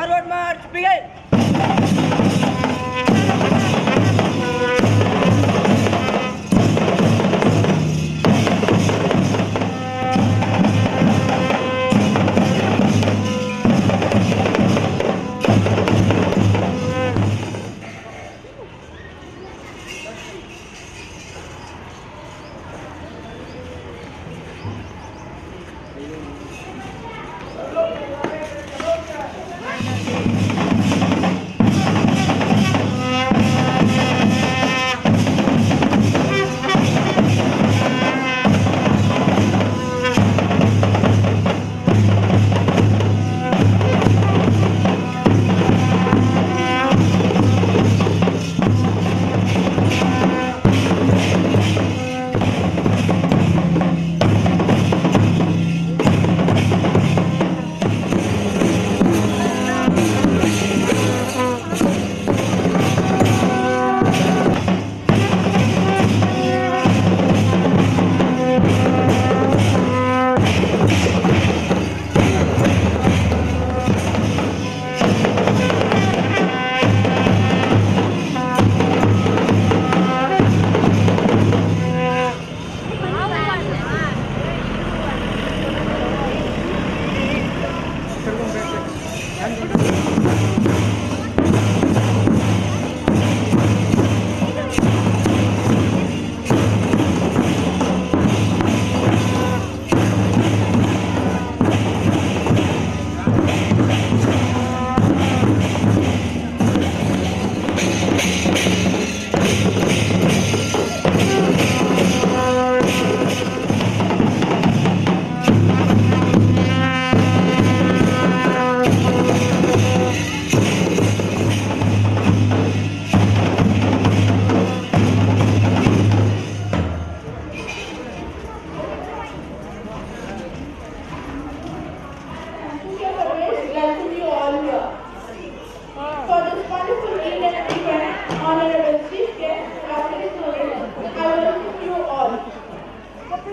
Forward march, begin!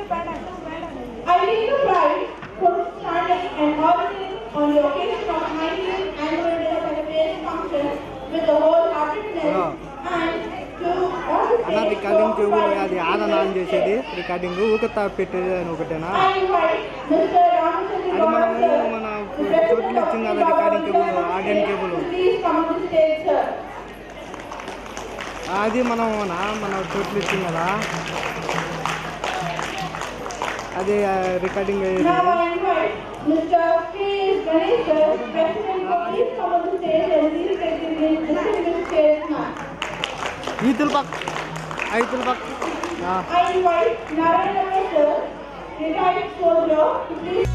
I take the pride for starting and organizing on the occasion of 19th annual day celebration function with the wholeheartedness and to అన్న recording cable అది on on చేసేది recording ఊకతా పెట్టేది అని ఒకటేనా I invite Mr. Ramachandra అది మనం మన చోట్లు ఇచ్చింది కదా recording cable audience cable please come on the stage, sir. అది మనం మన చోట్లు ఇచ్చింది కదా అది రికార్డింగ్ అయ్యేది Now I invite Mr. K. Ganesh, sir, President, please come on the stage and please take the distinguished chairman. ఈతుల పక్క ఐతుల పక్క I invite Narayana, sir, retired soldier, to please.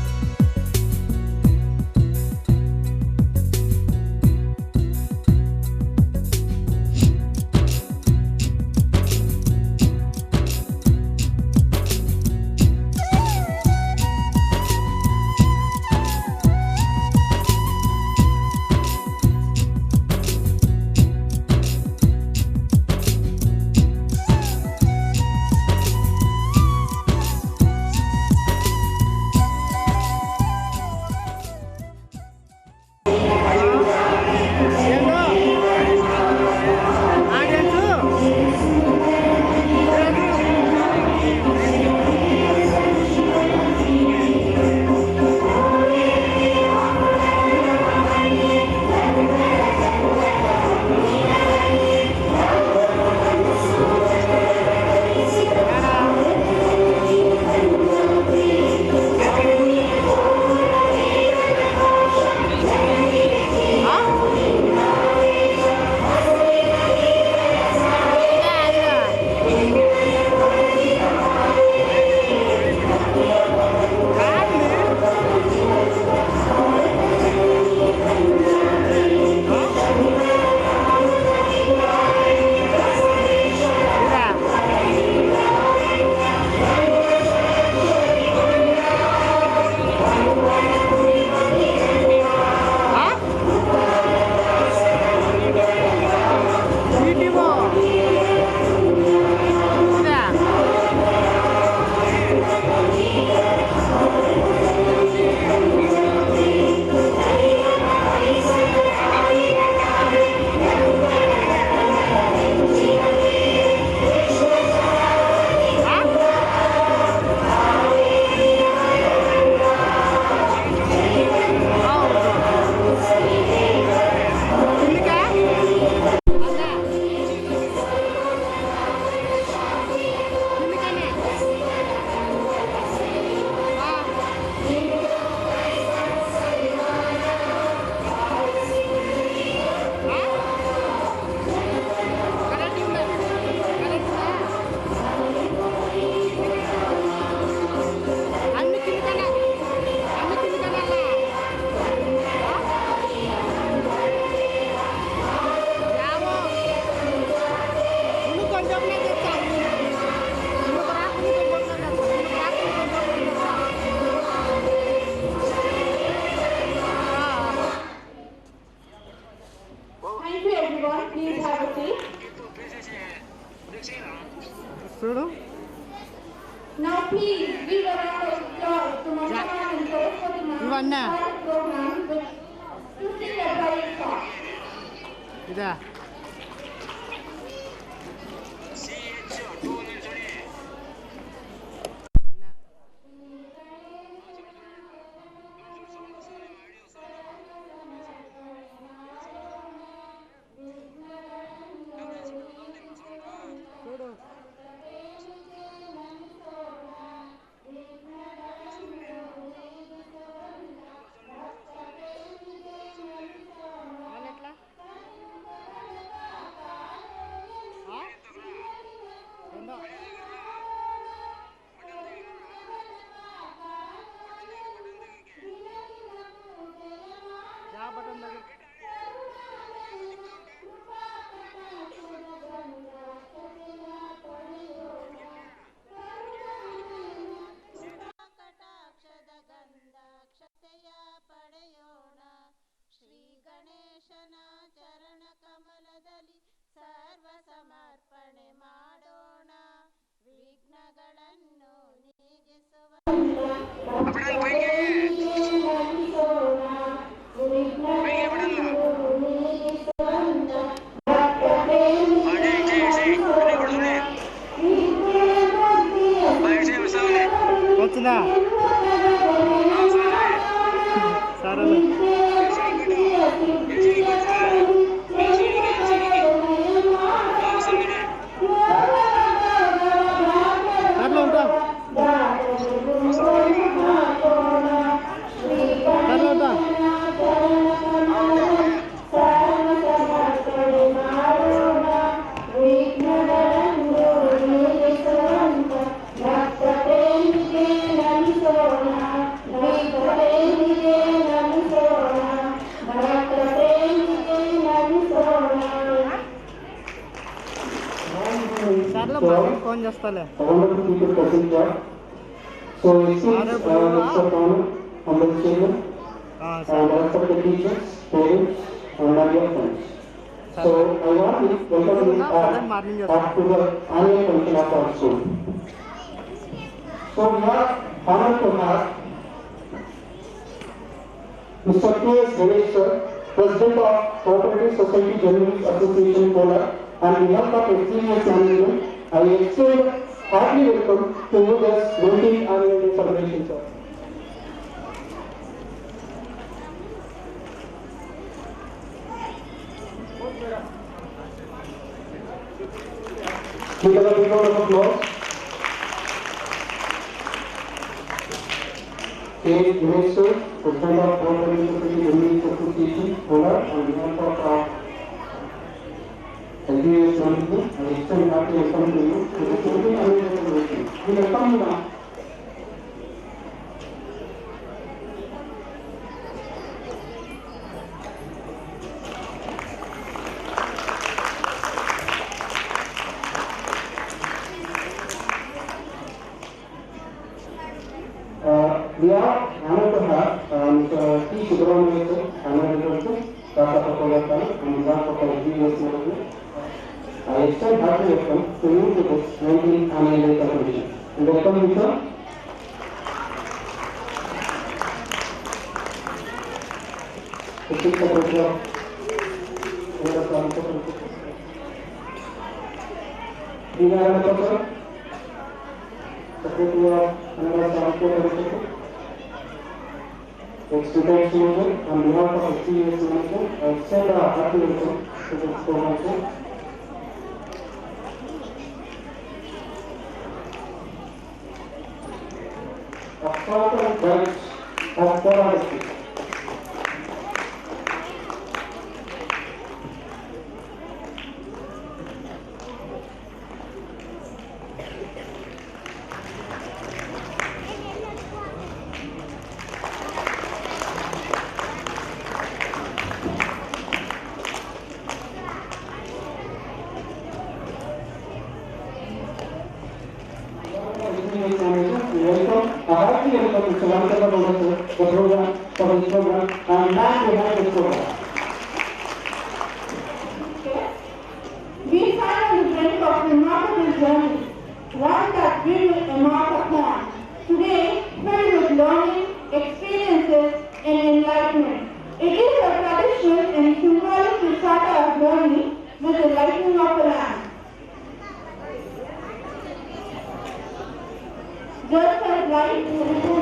everyone. Please have a seat. చూడు Now please give a round of applause to Mamata and Saraswati ma'am Ivanna. for the program with to sing a private song. ఇదా చూడు ఎట్లా రెండో yeah button దగ్గర ಕಟಾಕ್ಷದ ಗಂಧಾಕ್ಷತೆಯ ಪಡೆಯೋಣ ಶ್ರೀ ಗಣೇಶನ ಚರಣ ಕಮಲದಲ್ಲಿ ಸರ್ವ ಸಮರ್ಪಣೆ ಮಾಡೋಣ ವಿಘ್ನಗಳನ್ನು ನೀಗಿಸುವ వచ్చిందా సరే సర్లే ఉంటా సర్లే ఉంటా సర్లే మళ్ళీ ఫోన్ చేస్తాలే wonderful people present here. So it seems it's an honor on the children and సరే rest of the teachers, parents, and our dear friends. So I want to welcome you all to the annual function of our school. So we are honored to have Mr. K.S. Ganesh sir, President of Cooperative Society Journalists Association, Kolar, on behalf of SCVS management, I extend hearty welcome to you this 19th annual day celebration, sir. Give a big round of applause. K.S. Ganesh sir, President of Cooperative Society Journalists Association, Kolar, on behalf of SCVS management, I extend hearty welcome to you to the 19th annual day celebration. We welcome you now. We are honored to have Mr. T. Subramanian sir, Honorable Sir, Dr. Pakolaka, on behalf of our SCVS management. I extend hearty welcome to you to this 19th annual day celebration. We welcome you, sir. The Chief Secretary of Kerala Transport. Srinarayan sir, Secretary of Kerala Transport. Students union, on behalf of SCVS management, I extend a hearty welcome to this program, sir. A total branch of Kolar district. Welcome, a hearty welcome to Salanka Gowda, the program, for this program, and now we have this program. Okay. lighting of a lamp. Just as light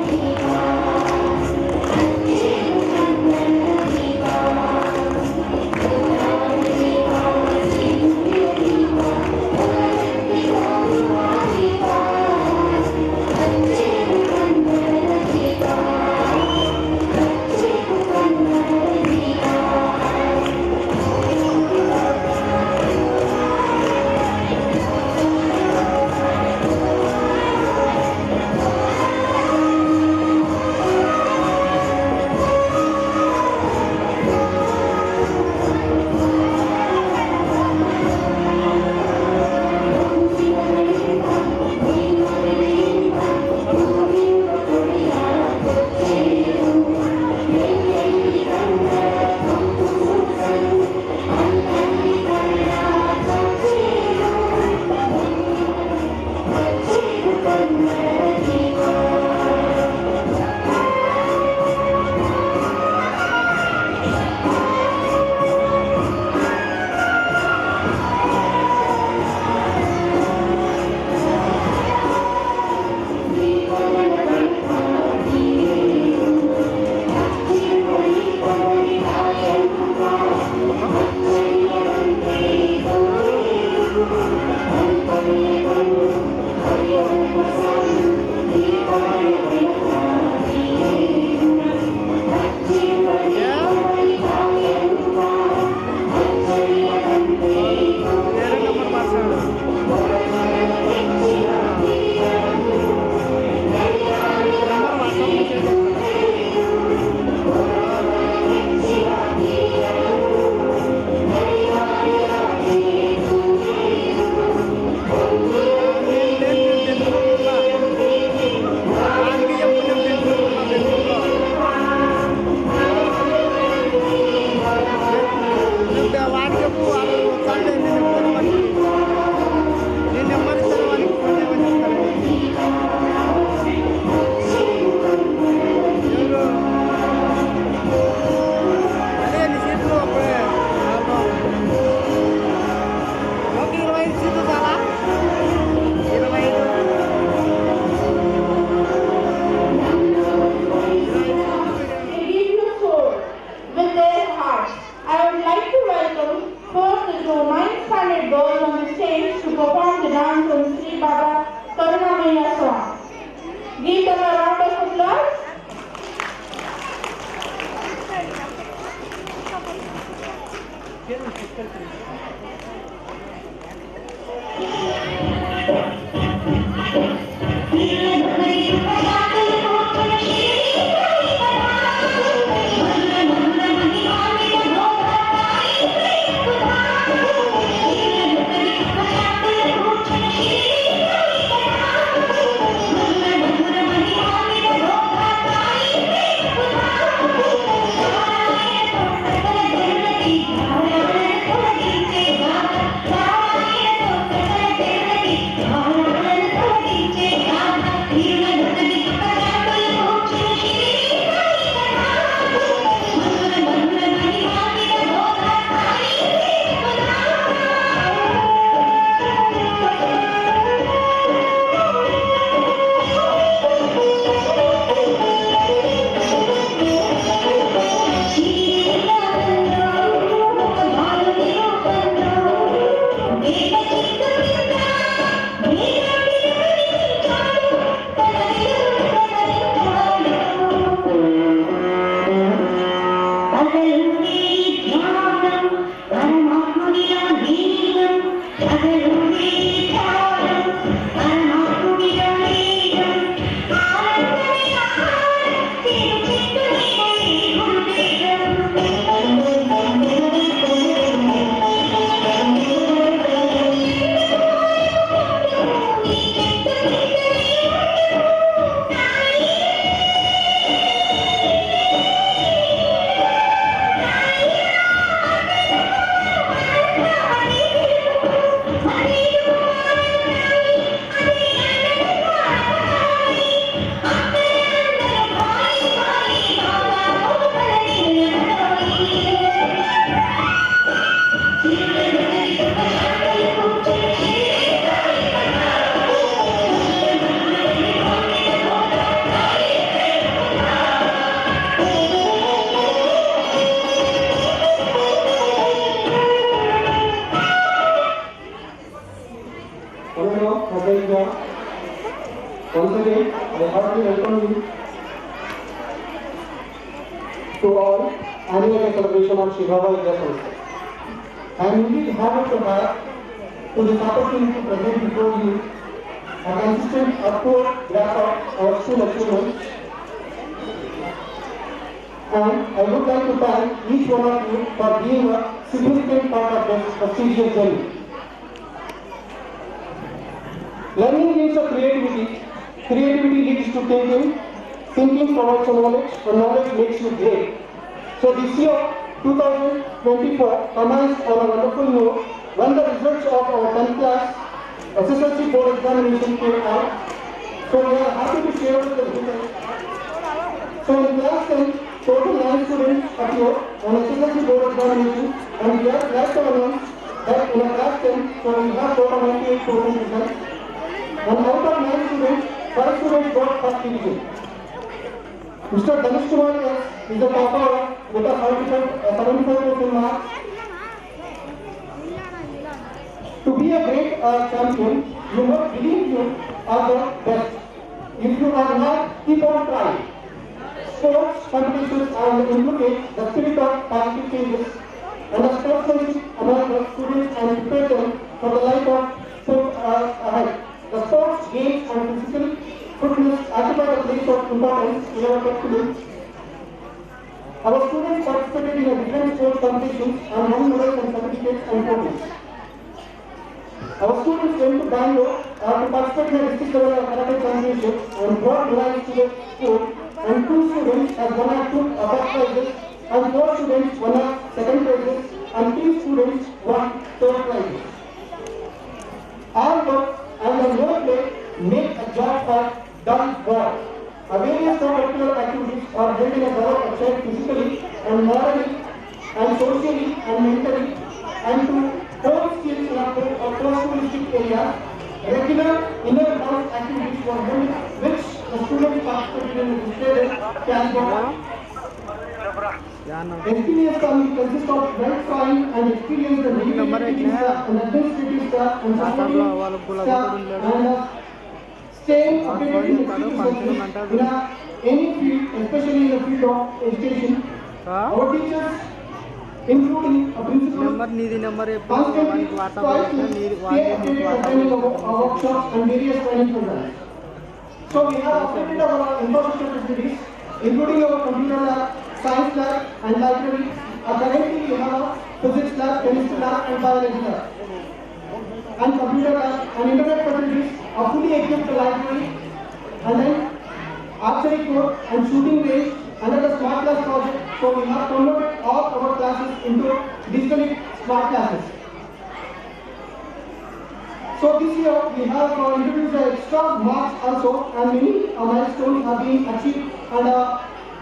Thank you. present here. Once again, I heartily welcome you to all annual day celebration of Shri Baba Vidya Samstha. I am indeed honored to have to this opportunity to present before you a consistent upward graph of our school achievements. And I would like to thank each one of you for being a significant part of this prestigious journey. Learning leads to creativity. Creativity leads to thinking. Thinking provides knowledge, and knowledge makes you great. So this year, 2024, commenced on a wonderful note when the results of our 10th class SSLC board examination came out. So we are happy to share with the results. So in class 10, total 9 students appeared on SSLC board examination, and we are glad to announce that in class 10, so we have total 98 students results. And out of 9 students, 5 students got first division. Mr. Dhanush Kumar is the topper with a 75% marks. To be a great champion, you must believe you are the best. If you are not, keep on trying. Sports competitions implicate the spirit of positive changes and the sportsmanship among the students and prepare them for the life of sport ahead. The sports, games and physical fitness occupy a place of importance in our curriculum. Our students participated in different sports competitions and won medals and certificates and trophies. Our students went to Bangalore to participate in a district level karate championship and brought medals to the school, and 2 students have won first prizes and 4 students won second prizes and 3 students won third prizes. All work and the no play make a job of done well. Various co-curricular activities are held in a develop a child physically and morally and socially and mentally, and to core skills in a post-scholastic area. Regular inner house activities were held which the students participated in the displayed category. Experience coming consists of well-trained and experienced teaching staff and administrative staff and supporting staff and staying updated in any field, especially in the field of education. Our teachers, including a principal, constantly try to stay updated attending our workshops and various training programs. So we have updated our infrastructure facilities, including our computer lab, science lab and library. Currently we have a physics lab, chemistry lab and biology lab. And computer lab and internet facilities, a fully equipped library, and then archery court and shooting range under the smart class project. So we have converted all our classes into digitally smart classes. So this year we have introduced the extra marks also, and many milestones have been achieved and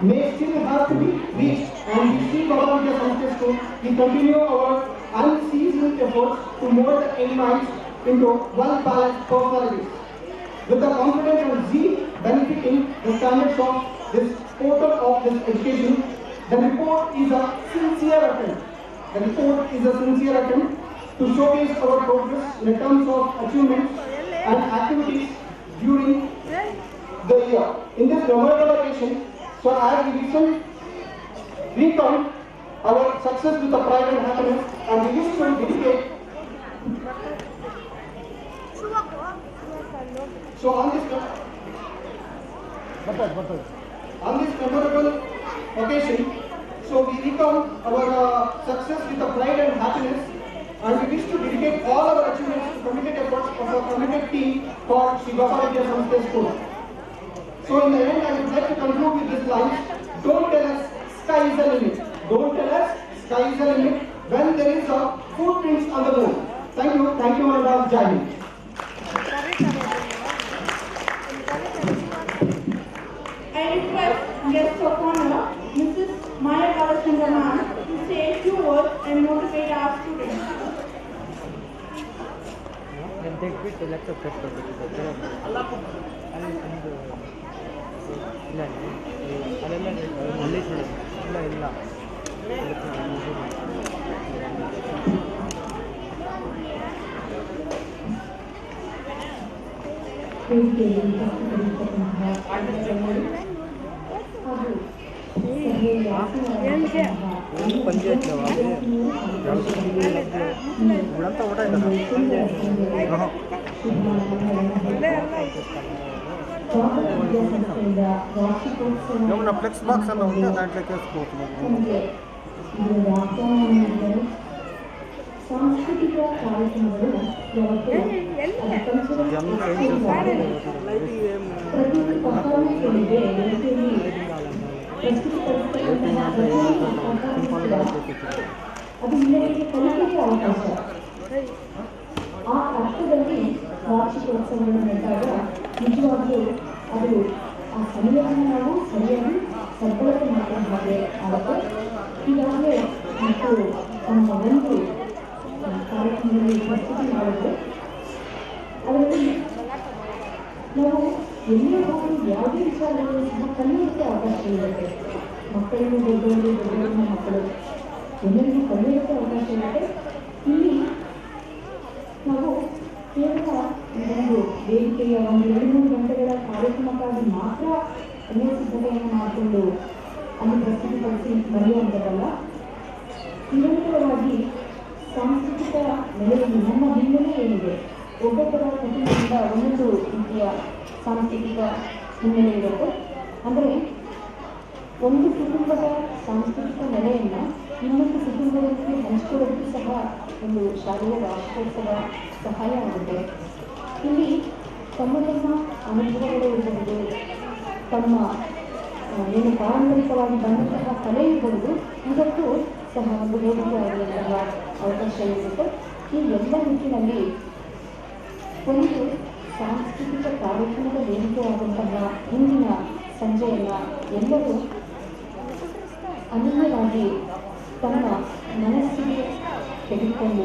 may still have to be reached. And we see Baba Vidya Samstha School, we continue our unceasing efforts to mold the young minds into well-balanced personalities. With the confidence and zeal benefiting the standards of this portal of this education, the report is a sincere attempt. The report is a sincere attempt to showcase our progress in terms of achievements and activities during the year. In this memorable occasion, so as we recount our success with the pride and happiness, and we wish to dedicate. So on this memorable occasion, so we recount our success with the pride and happiness, and we wish to dedicate all our achievements to committed efforts of our committed team for Shri Baba Vidya Samstha School. So in the end, I would like to conclude with this line: don't tell us sky is the limit. Don't tell us sky is the limit when there is a footprints on the moon. Thank you, and Jai Hind. I request guest of honor, Mrs. Maya Balachandran, to say a few words and motivate our students. ವೇದಿಕೆಯಲ್ಲಿ ಉಪಸ್ಥಿತರಿರ್ತಕ್ಕಂತಹ ಅತಿಥಿಗಳು ಹಾಗೂ ಸಭೆಯಲ್ಲಿ ಆಸೀನರಾಗಿರ್ತಕ್ಕಂತಹ విద్యాసంస్థల వార్షికోత్సవం flex box అన్న ఉంటే దాంట్లోకి వేసుకోవచ్చు. ಸಾಂಸ್ಕೃತಿಕ ಕಾರ್ಯಕ್ರಮಗಳು ಪ್ರತಿ ಪರ್ಫಾರ್ಮೆನ್ಸ್ಗಳಿಗೆ ವೇದಿಕೆಯಲ್ಲಿ ಪ್ರಸ್ತುತಪಡಿಸತಕ್ಕಂತಹ ಅದು ಎಲ್ಲರಿಗೆ ಕಲಿಕೆಗೆ ಅವಕಾಶ. ಆ ಅರ್ಥದಲ್ಲಿ ವಾರ್ಷಿಕೋತ್ಸವವನ್ನು ನಡೆದಾಗ ನಿಜವಾಗಿಯೂ ಅದು ಆ ಸಮಯವನ್ನು ನಾವು ಸರಿಯಾಗಿ ಸದ್ಬಳಕೆ ಮಾಡುವ ಹಾಗೆ ಆಗುತ್ತೆ. ಈಗಾಗಲೇ ಮಕ್ಕಳು ತಮ್ಮ ಒಂದು ಕಾರ್ಯಕ್ರಮದಲ್ಲಿ ಪ್ರಸ್ತುತಿ ಮಾಡಿದ್ರೆ ಅದರಲ್ಲಿ ನಾವು ಎಲ್ಲಿಯೂ ಹೋಗಿ ಯಾವುದೇ ವಿಚಾರಗಳು ಸಹ ಕಲಿಯೋಕ್ಕೆ ಅವಕಾಶ ಇರುತ್ತೆ. ಮಕ್ಕಳಿಗೂ ದೊಡ್ಡವರಿಗೂ ಮಕ್ಕಳು ಎಲ್ಲರಿಗೂ ಕಲಿಯೋಕ್ಕೆ ಅವಕಾಶ ಇರುತ್ತೆ. ಇಲ್ಲಿ ನಾವು ಕೇವಲ ಒಂದು ವೇದಿಕೆಯ ಒಂದು 2-3 ಗಂಟೆಗಳ ಕಾರ್ಯಕ್ರಮಕ್ಕಾಗಿ ಮಾತ್ರ ಅನೇಕ ಸಿದ್ಧತೆಯನ್ನು ಮಾಡಿಕೊಂಡು ಅಲ್ಲಿ ಪ್ರಸ್ತುತಿಪಡಿಸಿ ಬರೆಯುವಂಥದ್ದಲ್ಲ. ನಿರಂತರವಾಗಿ ಸಾಂಸ್ಕೃತಿಕ ನೆಲೆಯಲ್ಲಿ ನಮ್ಮ ಹಿನ್ನೆಲೆ ಏನಿದೆ, ಒಬ್ಬೊಬ್ಬರ ಕುಟುಂಬದಿಂದ ಒಂದೊಂದು ರೀತಿಯ ಸಾಂಸ್ಕೃತಿಕ ಹಿನ್ನೆಲೆ ಇರುತ್ತೆ. ಅಂದರೆ ಒಂದು ಕುಟುಂಬದ ಸಾಂಸ್ಕೃತಿಕ ನೆಲೆಯನ್ನು ಇನ್ನೊಂದು ಕುಟುಂಬದೊಂದಿಗೆ ಹಂಚಿಕೊಳ್ಳೋದಕ್ಕೂ ಸಹ ಒಂದು ಶಾಲೆಯ ವಾರ್ಷಿಕೋತ್ಸವ ಸಹಾಯ ಆಗುತ್ತೆ. ಇಲ್ಲಿ ತಮ್ಮ ಅನುಭವಗಳು ಇರಬಹುದು, ತಮ್ಮ ಏನು ಪಾರಂಪರಿಕವಾಗಿ ಬಂದಂತಹ ಕಲೆ ಇರಬಹುದು, ಇದಕ್ಕೂ ಸಹ ಒಂದು ವೇದಿಕೆ ಆಗುವಂತಹ ಅವಕಾಶ ಇರುತ್ತೆ. ಈ ಎಲ್ಲ ನಿಟ್ಟಿನಲ್ಲಿ ಒಂದು ಸಾಂಸ್ಕೃತಿಕ ಕಾರ್ಯಕ್ರಮದ ವೇದಿಕೆಯಾದಂತಹ ಹಿಂದಿನ ಸಂಜೆಯನ್ನು ಎಲ್ಲರೂ ಅನನ್ಯವಾಗಿ ತಮ್ಮ ಮನಸ್ಸಿಗೆ ತೆಗೆದುಕೊಂಡು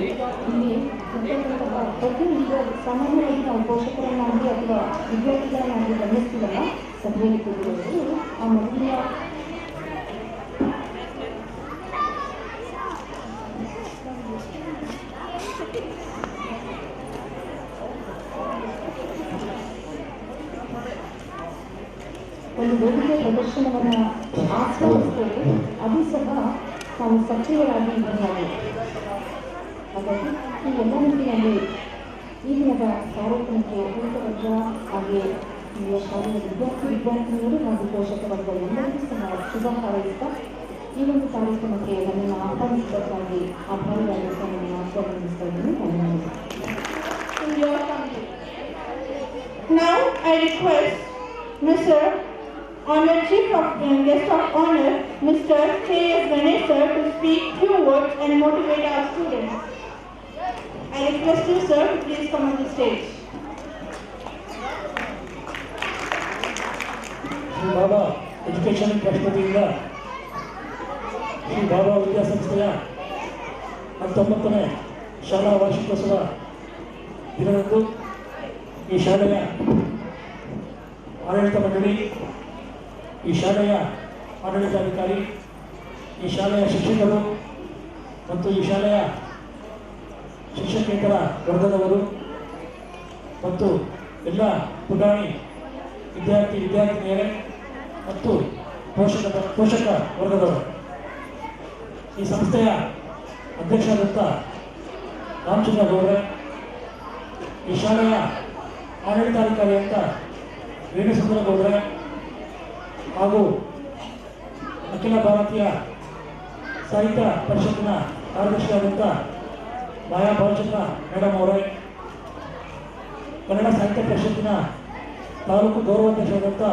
ಇಲ್ಲಿ ಇರ್ತಕ್ಕಂತಹ ಪ್ರತಿನಿತ್ಯ ಸಾಮಾನ್ಯವಾಗಿ ನಾವು ಪೋಷಕರನ್ನಾಗಿ ಅಥವಾ ವಿದ್ಯಾರ್ಥಿಗಳನ್ನಾಗಿ ಗಮನಿಸ್ತೀವಲ್ಲ ಸಭೆಯಲ್ಲಿ ಕೂಡಿರುವುದು ಆ ಮಗುವಿನ ಒಂದು ವೇದಿಕೆ ಪ್ರದರ್ಶನವನ್ನು ಆಸ್ವಾದಿಸ್ತೇವೆ, ಅದು ಸಹ ನಾವು ಸಕ್ರಿಯರಾಗಿ ಇರಬಹುದು. ಹಾಗಾಗಿ ಈ ಎಲ್ಲ ನಿಟ್ಟಿನಲ್ಲಿ ಈ ದಿನದ ಕಾರ್ಯಕ್ರಮಕ್ಕೆ ಊಟವರ್ಗ ಹಾಗೆ ಈ ಶಾಲೆಯ ವಿದ್ಯಾರ್ಥಿನಿಯರು ಹಾಗೂ ಪೋಷಕ ವರ್ಗ ಎಲ್ಲರಿಗೂ ಸಹ ಶುಭ ಹಾರೈಸುತ್ತಾ ಈ ಒಂದು ಕಾರ್ಯಕ್ರಮಕ್ಕೆ ನನ್ನನ್ನು ಆಹ್ವಾನಿಸಿದ್ದಕ್ಕಾಗಿ ಆಭಾರಿಯಾಗಿದ್ದ ನನ್ನ ಆಶೀರ್ವದಿಸ್ತಾ ಇದ್ದೀನಿ. Now I request Mr. Honored Chief of Guest of Honor, Mr. K.S. Ganesh sir, to speak few words and motivate our students. I request you, sir, to please come on the stage. Shri Baba education trust ವತಿಯಿಂದ ಶ್ರೀ ಬಾಬಾ ವಿದ್ಯಾಸಂಸ್ಥೆಯ 19ನೇ ಶಾಲಾ ವಾರ್ಷಿಕೋತ್ಸವ ದಿನದಂದು ಈ ಶಾಲೆಯ ಆಡಳಿತ ಮಂಡಳಿ, ಈ ಶಾಲೆಯ ಆಡಳಿತಾಧಿಕಾರಿ, ಈ ಶಾಲೆಯ ಶಿಕ್ಷಕರು ಮತ್ತು ಈ ಶಾಲೆಯ ಶಿಕ್ಷಕೇತರ ವರ್ಗದವರು ಮತ್ತು ಎಲ್ಲ ಪುಟಾಣಿ ವಿದ್ಯಾರ್ಥಿನಿಯರೇ ಮತ್ತು ಪೋಷಕ ವರ್ಗದವರು, ಈ ಸಂಸ್ಥೆಯ ಅಧ್ಯಕ್ಷರಾದಂಥ ರಾಮಚಂದ್ರ ಗೌಡ್ರೆ, ಈ ಶಾಲೆಯ ಆಡಳಿತಾಧಿಕಾರಿ ಅಂತ ವೇಣುಸುಂದರ ಗೌಡ್ರೆ ಹಾಗೂ ಅಖಿಲ ಭಾರತೀಯ ಸಾಹಿತ್ಯ ಪರಿಷತ್ತಿನ ಕಾರ್ಯದರ್ಶಿಯಾದಂಥ ಮಾಯಾ ಭಾಲಚಂದ್ರ ಮೇಡಮ್ ಅವರೇ, ಕನ್ನಡ ಸಾಹಿತ್ಯ ಪರಿಷತ್ತಿನ ತಾಲೂಕು ಗೌರವಾಧ್ಯಕ್ಷರಾದಂಥ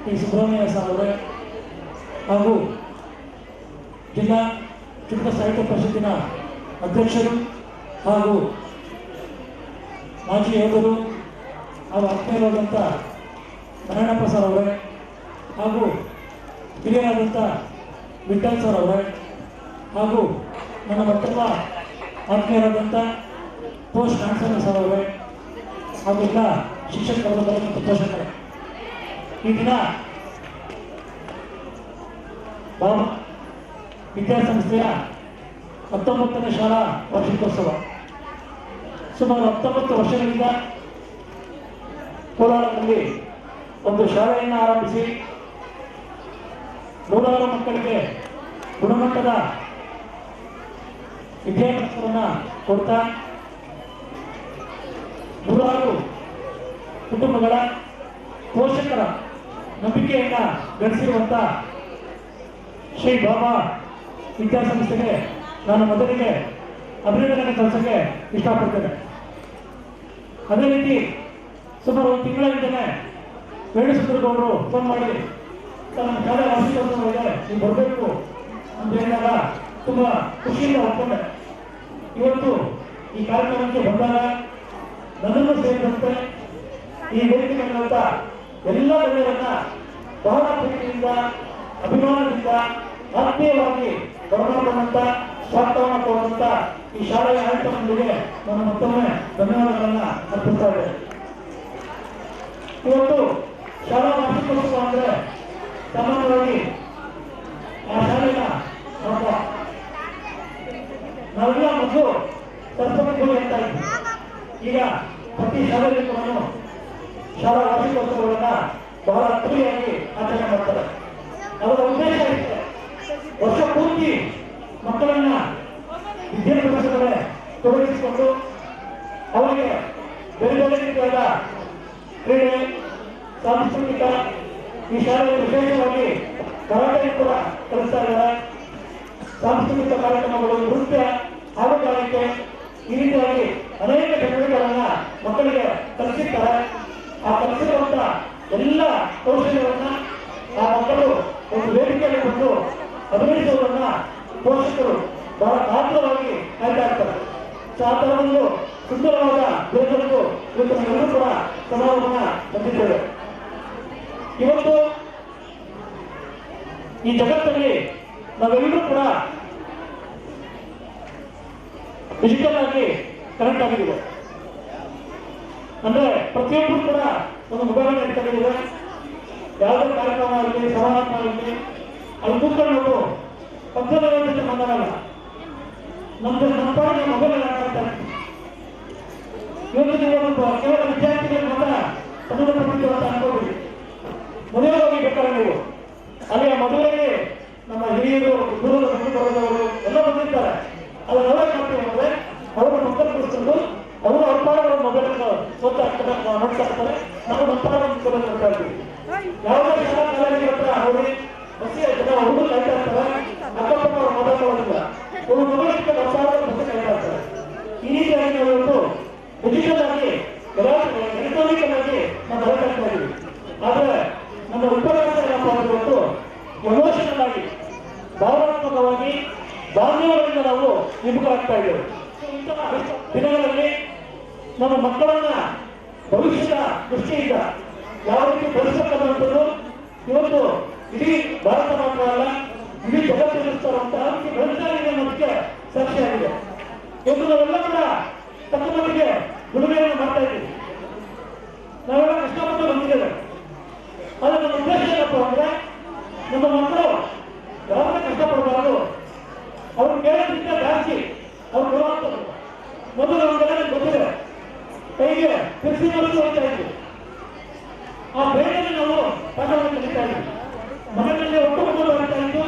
ಟಿ ಸುಬ್ರಹ್ಮಣ್ಯ ಸರ್ ಅವರೇ ಹಾಗೂ ಜಿಲ್ಲಾ ಚುಟುಕು ಸಾಹಿತ್ಯ ಪರಿಷತ್ತಿನ ಅಧ್ಯಕ್ಷರು ಹಾಗೂ ಮಾಜಿ ಯೋಧರು ಹಾಗೂ ಆತ್ಮೀಯರಾದಂಥ ನಾರಾಯಣಪ್ಪ ಸರ್ ಅವರೇ ಹಾಗೂ ಹಿರಿಯರಾದಂಥ ವಿಠಲ್ ಸರ್ ಅವರೇ ಹಾಗೂ ನನ್ನ ಮತ್ತೊಬ್ಬ ಆತ್ಮೀಯರಾದಂಥ ಪೋಸ್ಟ್ ಕಾನ್ಸರ್ ಸರ್ ಅವರೇ ಹಾಗೂ ಎಲ್ಲ ಶಿಕ್ಷಕ ವರ್ಗದವರು ಮತ್ತು ಪೋಷಕರೇ, ಈ ದಿನ ಬಾಬಾ ವಿದ್ಯಾಸಂಸ್ಥೆಯ 19ನೇ ಶಾಲಾ ವಾರ್ಷಿಕೋತ್ಸವ ಸುಮಾರು 19 ವರ್ಷಗಳಿಂದ ಕೋಲಾರದಲ್ಲಿ ಒಂದು ಶಾಲೆಯನ್ನು ಆರಂಭಿಸಿ ನೂರಾರು ಮಕ್ಕಳಿಗೆ ಗುಣಮಟ್ಟದ ವಿದ್ಯಾಭ್ಯಾಸವನ್ನು ಕೊಡ್ತಾ ನೂರಾರು ಕುಟುಂಬಗಳ ಪೋಷಕರ ನಂಬಿಕೆಯನ್ನು ಗಳಿಸಿರುವಂಥ ಶ್ರೀ ಬಾಬಾ ವಿದ್ಯಾಸಂಸ್ಥೆಗೆ ನಾನು ಮೊದಲಿಗೆ ಅಭಿನಂದನೆ ಸಲ್ಲಿಸಕ್ಕೆ ಇಷ್ಟಪಡ್ತೇನೆ. ಅದೇ ರೀತಿ ಸುಮಾರು ಒಂದು ತಿಂಗಳ ಹಿಂದೆ ವೇಣುಸುಂದರಗೌಡರು ಫೋನ್ ಮಾಡಿ ನಮ್ಮ ಶಾಲೆ ವಾರ್ಷಿಕೋತ್ಸವ ಇದೆ, ನೀವು ಬರಬೇಕು ಅಂತ ಹೇಳಿದಾಗ ತುಂಬ ಖುಷಿಯಿಂದ ಒಪ್ಕೊಂಡೆ. ಇವತ್ತು ಈ ಕಾರ್ಯಕ್ರಮಕ್ಕೆ ಬಂದಾಗ ನನ್ನನ್ನು ಸೇರಿದಂತೆ ಈ ವೇದಿಕೆಗಳಂತ ಎಲ್ಲ ಗಣ್ಯರನ್ನ ಬಹಳ ಪ್ರೀತಿಯಿಂದ ಅಭಿಮಾನದಿಂದ ಆತ್ಮೀಯವಾಗಿ ಬರಮಾಡುವಂತ ಸ್ವಾಗತವನ್ನು ಕೊಡುವಂತ ಈ ಶಾಲೆಯ ಆಡಳಿತದೊಂದಿಗೆ ನಾನು ಮತ್ತೊಮ್ಮೆ ಧನ್ಯವಾದಗಳನ್ನ ಅರ್ಪಿಸ್ತಾ ಇದ್ದೇನೆ. ಇವತ್ತು ಶಾಲಾ ವಾರ್ಷಿಕೋತ್ಸವ ಅಂದ್ರೆ ಸಾಮಾನ್ಯವಾಗಿ ಆ ಶಾಲೆಯ ಹಬ್ಬ. ನಾವೆಲ್ಲ ಮೊದಲು ಸರಸ್ವತಿ ಪೂಜೆ ಅಂತ ಇದ್ವಿ. ಈಗ ಪ್ರತಿ ಶಾಲೆಯಲ್ಲಿ ಕೂಡ ಶಾಲಾ ವಾರ್ಷಿಕೋತ್ಸವಗಳನ್ನ ಬಹಳ ಅದ್ದೂರಿಯಾಗಿ ಆಚರಣೆ ಮಾಡ್ತಾರೆ. ಅವರ ಉದ್ದೇಶ ಇರುತ್ತೆ, ವರ್ಷ ಪೂರ್ತಿ ಮಕ್ಕಳನ್ನ ವಿದ್ಯಾಭ್ಯಾಸಗಳೇ ತೊಡಗಿಸಿಕೊಂಡು ಅವರಿಗೆ ಬೇರೆ ಬೇರೆ ರೀತಿಯಾದ ಕ್ರೀಡೆ, ಸಾಂಸ್ಕೃತಿಕ, ಈ ಶಾಲೆಯಲ್ಲಿ ವಿಶೇಷವಾಗಿ ಕರಾಟೆ ಕೂಡ ಕಲಿಸ್ತಾ ಇದ್ದಾರೆ. ಸಾಂಸ್ಕೃತಿಕ ಕಾರ್ಯಕ್ರಮಗಳು, ನೃತ್ಯ, ಹಾಡುಗಾರಿಕೆ, ಈ ರೀತಿಯಾಗಿ ಅನೇಕ ಚಟುವಟಿಕೆಗಳನ್ನ ಮಕ್ಕಳಿಗೆ ಕಲಿಸಿರ್ತಾರೆ. ಆ ಕಲಿಸಿರುವಂತ ಎಲ್ಲ ಕೌಶಲ್ಯವನ್ನ ಆ ಮಕ್ಕಳು ಒಂದು ವೇದಿಕೆಯಲ್ಲಿ ಬಂದು ಅಭಿನಯಿಸುವುದನ್ನ ಪೋಷಕರು ಬಹಳ ಆತುರವಾಗಿ ಕಾಯ್ತಾ ಇರ್ತಾರೆ. ಆ ತರ ಒಂದು ಸುಂದರವಾದ ದಿನದಂದು ಇವತ್ತು ನಾವೆಲ್ಲರೂ ಕೂಡ ಸಮಾರಂಭನ ಹೊಂದಿದ್ದೇವೆ. ಇವತ್ತು ಈ ಜಗತ್ತಲ್ಲಿ ನಾವೆಲ್ಲರೂ ಕೂಡ ಡಿಜಿಟಲ್ ಆಗಿ ಕನೆಕ್ಟ್ ಆಗಿದ್ದೀವಿ. ಅಂದ್ರೆ ಪ್ರತಿಯೊಬ್ಬರು ಕೂಡ ಒಂದು ಮೊಬೈಲ್ ಇಟ್ಕೊಂಡಿದ್ದೀವಿ. ಯಾವುದೇ ಕಾರ್ಯಕ್ರಮ ಆಗಲಿ, ಸಮಾರಂಭ ಆಗಲಿ, ಅಲ್ಲಿ ಕೂತ್ಕೊಂಡು ನಾವು ಪಕ್ಕದ ಜೊತೆ ಮಾತಾಡಲ್ಲ, ನಮ್ದು ನಮ್ಮ ಪಾಡಿಗೆ ಮೊಬೈಲ್ ಆಡ್ತಾ ಇರ್ತೀವಿ. ಇವತ್ತು ನೀವು ಕೇವಲ ವಿದ್ಯಾರ್ಥಿಗಳು ಮಾತ್ರ ಸಂಬಂಧಪಟ್ಟಿದ್ದು ಅಂತ ಅನ್ಕೋಬಿಡಿ. ಮದುವೆ ಹೋಗಿ ಬೇಕಾದ್ರೆ ನೀವು ಅಲ್ಲಿ ಆ ಮದುವೆಗೆ ನಮ್ಮ ಹಿರಿಯರು, ದೂರದ ಬಂಧುಗಳವರು ಎಲ್ಲ ಬಂದಿರ್ತಾರೆ. ಅದು ನಾವೇ ಮಾಡ್ತೀವಿ ಅಂದ್ರೆ ಅವರ ಮಕ್ಕಳು ಕೂರಿಸ್ಕೊಂಡು ಅವರು ಅವ್ರ ಪಾಡಗಳ ಮೊಬೈಲ್ ನೋಡ್ತಾ ಇರ್ತಾರೆ. ನಾವು ನಮ್ಮ ಪಾಡಗಳ ಮೊಬೈಲ್ ನೋಡ್ತಾ ಇರ್ತೀವಿ. ಯಾವುದೇ ಶಾಲಾ ಕಾಲೇಜಿನ ಹತ್ರ ಹೋಗಿ ಬಸ್ಸಿ ಜನ ಹುಡುಗರು ಕಾಯ್ತಾ ಇರ್ತಾರೆ, ಅಕ್ಕಪಕ್ಕ ಅವ್ರು ಮಾತಾಡೋದಿಲ್ಲ. ಒಂದು ಮೊಬೈಲ್ ಇಟ್ಕೊಂಡು ಅವ್ರ ಪಾಡಗಳ ಬಸ್ಸಿ ಕಾಯ್ತಾ ಇರ್ತಾರೆ. ಈ ರೀತಿಯಾಗಿ ನಾವು ಇವತ್ತು ಡಿಜಿಟಲ್ ಆಗಿ ಎಲೆಕ್ಟ್ರಾನಿಕಲ್ ಆಗಿ ನಾವು ಬರಕಾಗ್ತಾ ಇದೀವಿ. ಆದ್ರೆ ನಮ್ಮ ಉಪನ್ಯಾಸ ಏನಪ್ಪ ಅಂದ್ರೆ ಇವತ್ತು ಎಮೋಷನಲ್ ಆಗಿ, ಭಾವನಾತ್ಮಕವಾಗಿ, ಬಾಂಧವ್ಯಗಳಿಂದ ನಾವು ವಿಮುಖರಾಗ್ತಾ ಇದ್ದೇವೆ. ಇಂತಹ ದಿನಗಳಲ್ಲಿ ನಮ್ಮ ಮಕ್ಕಳನ್ನ ಭವಿಷ್ಯದ ದೃಷ್ಟಿಯಿಂದ ಯಾವ ರೀತಿ ಬೆಳೆಸಬೇಕನ್ನುವಂಥದ್ದು ಇವತ್ತು ಇಡೀ ಭಾರತ ಮಾತ್ರ ಅಲ್ಲ, ಇಡೀ ಜಗತ್ತಿರುವಂತಹ ಬೆಳೆಸ್ತಾ ಇದೆ ಅನ್ನೋದಕ್ಕೆ ಸಾಕ್ಷಿಯಾಗಿದೆ. ಇವತ್ತು ನಾವೆಲ್ಲ ಕೂಡ ತಕ್ಕ ಮಟ್ಟಿಗೆ ದುಡಿಮೆಯನ್ನು ಮಾಡ್ತಾ ಇದ್ದೀವಿ. ನಾವೆಲ್ಲ ಕಷ್ಟಪಟ್ಟು ಬಂದಿದ್ದೇವೆ. ಆದ್ರೆ ನಮ್ಮ ಉದ್ದೇಶ ಏನಪ್ಪ ಅಂದ್ರೆ ನಮ್ಮ ಮಕ್ಕಳು ಯಾವಾಗ ಕಷ್ಟಪಡಬಾರದು, ಅವ್ರು ಕೇಳೋದ್ರಿಂದ ಜಾಸ್ತಿ ಅವ್ರು ಕೊಡುವಂಥದ್ದು. ಮೊದಲು ನಮಗೆಲ್ಲ ಗೊತ್ತಿದೆ, ಕೈಗೆ ಕೃಷಿ ವಸ್ತು ಹೋಗ್ತಾ ಇದ್ವಿ. ಆ ಬೇರೆಯಲ್ಲಿ ನಾವು ಪಾಠವನ್ನು ಕಲಿತಾ ಇದ್ವಿ. ಮನೆಯಲ್ಲಿ ಒಬ್ಬೊಬ್ಬರು ಬರ್ತಾ ಇದ್ದು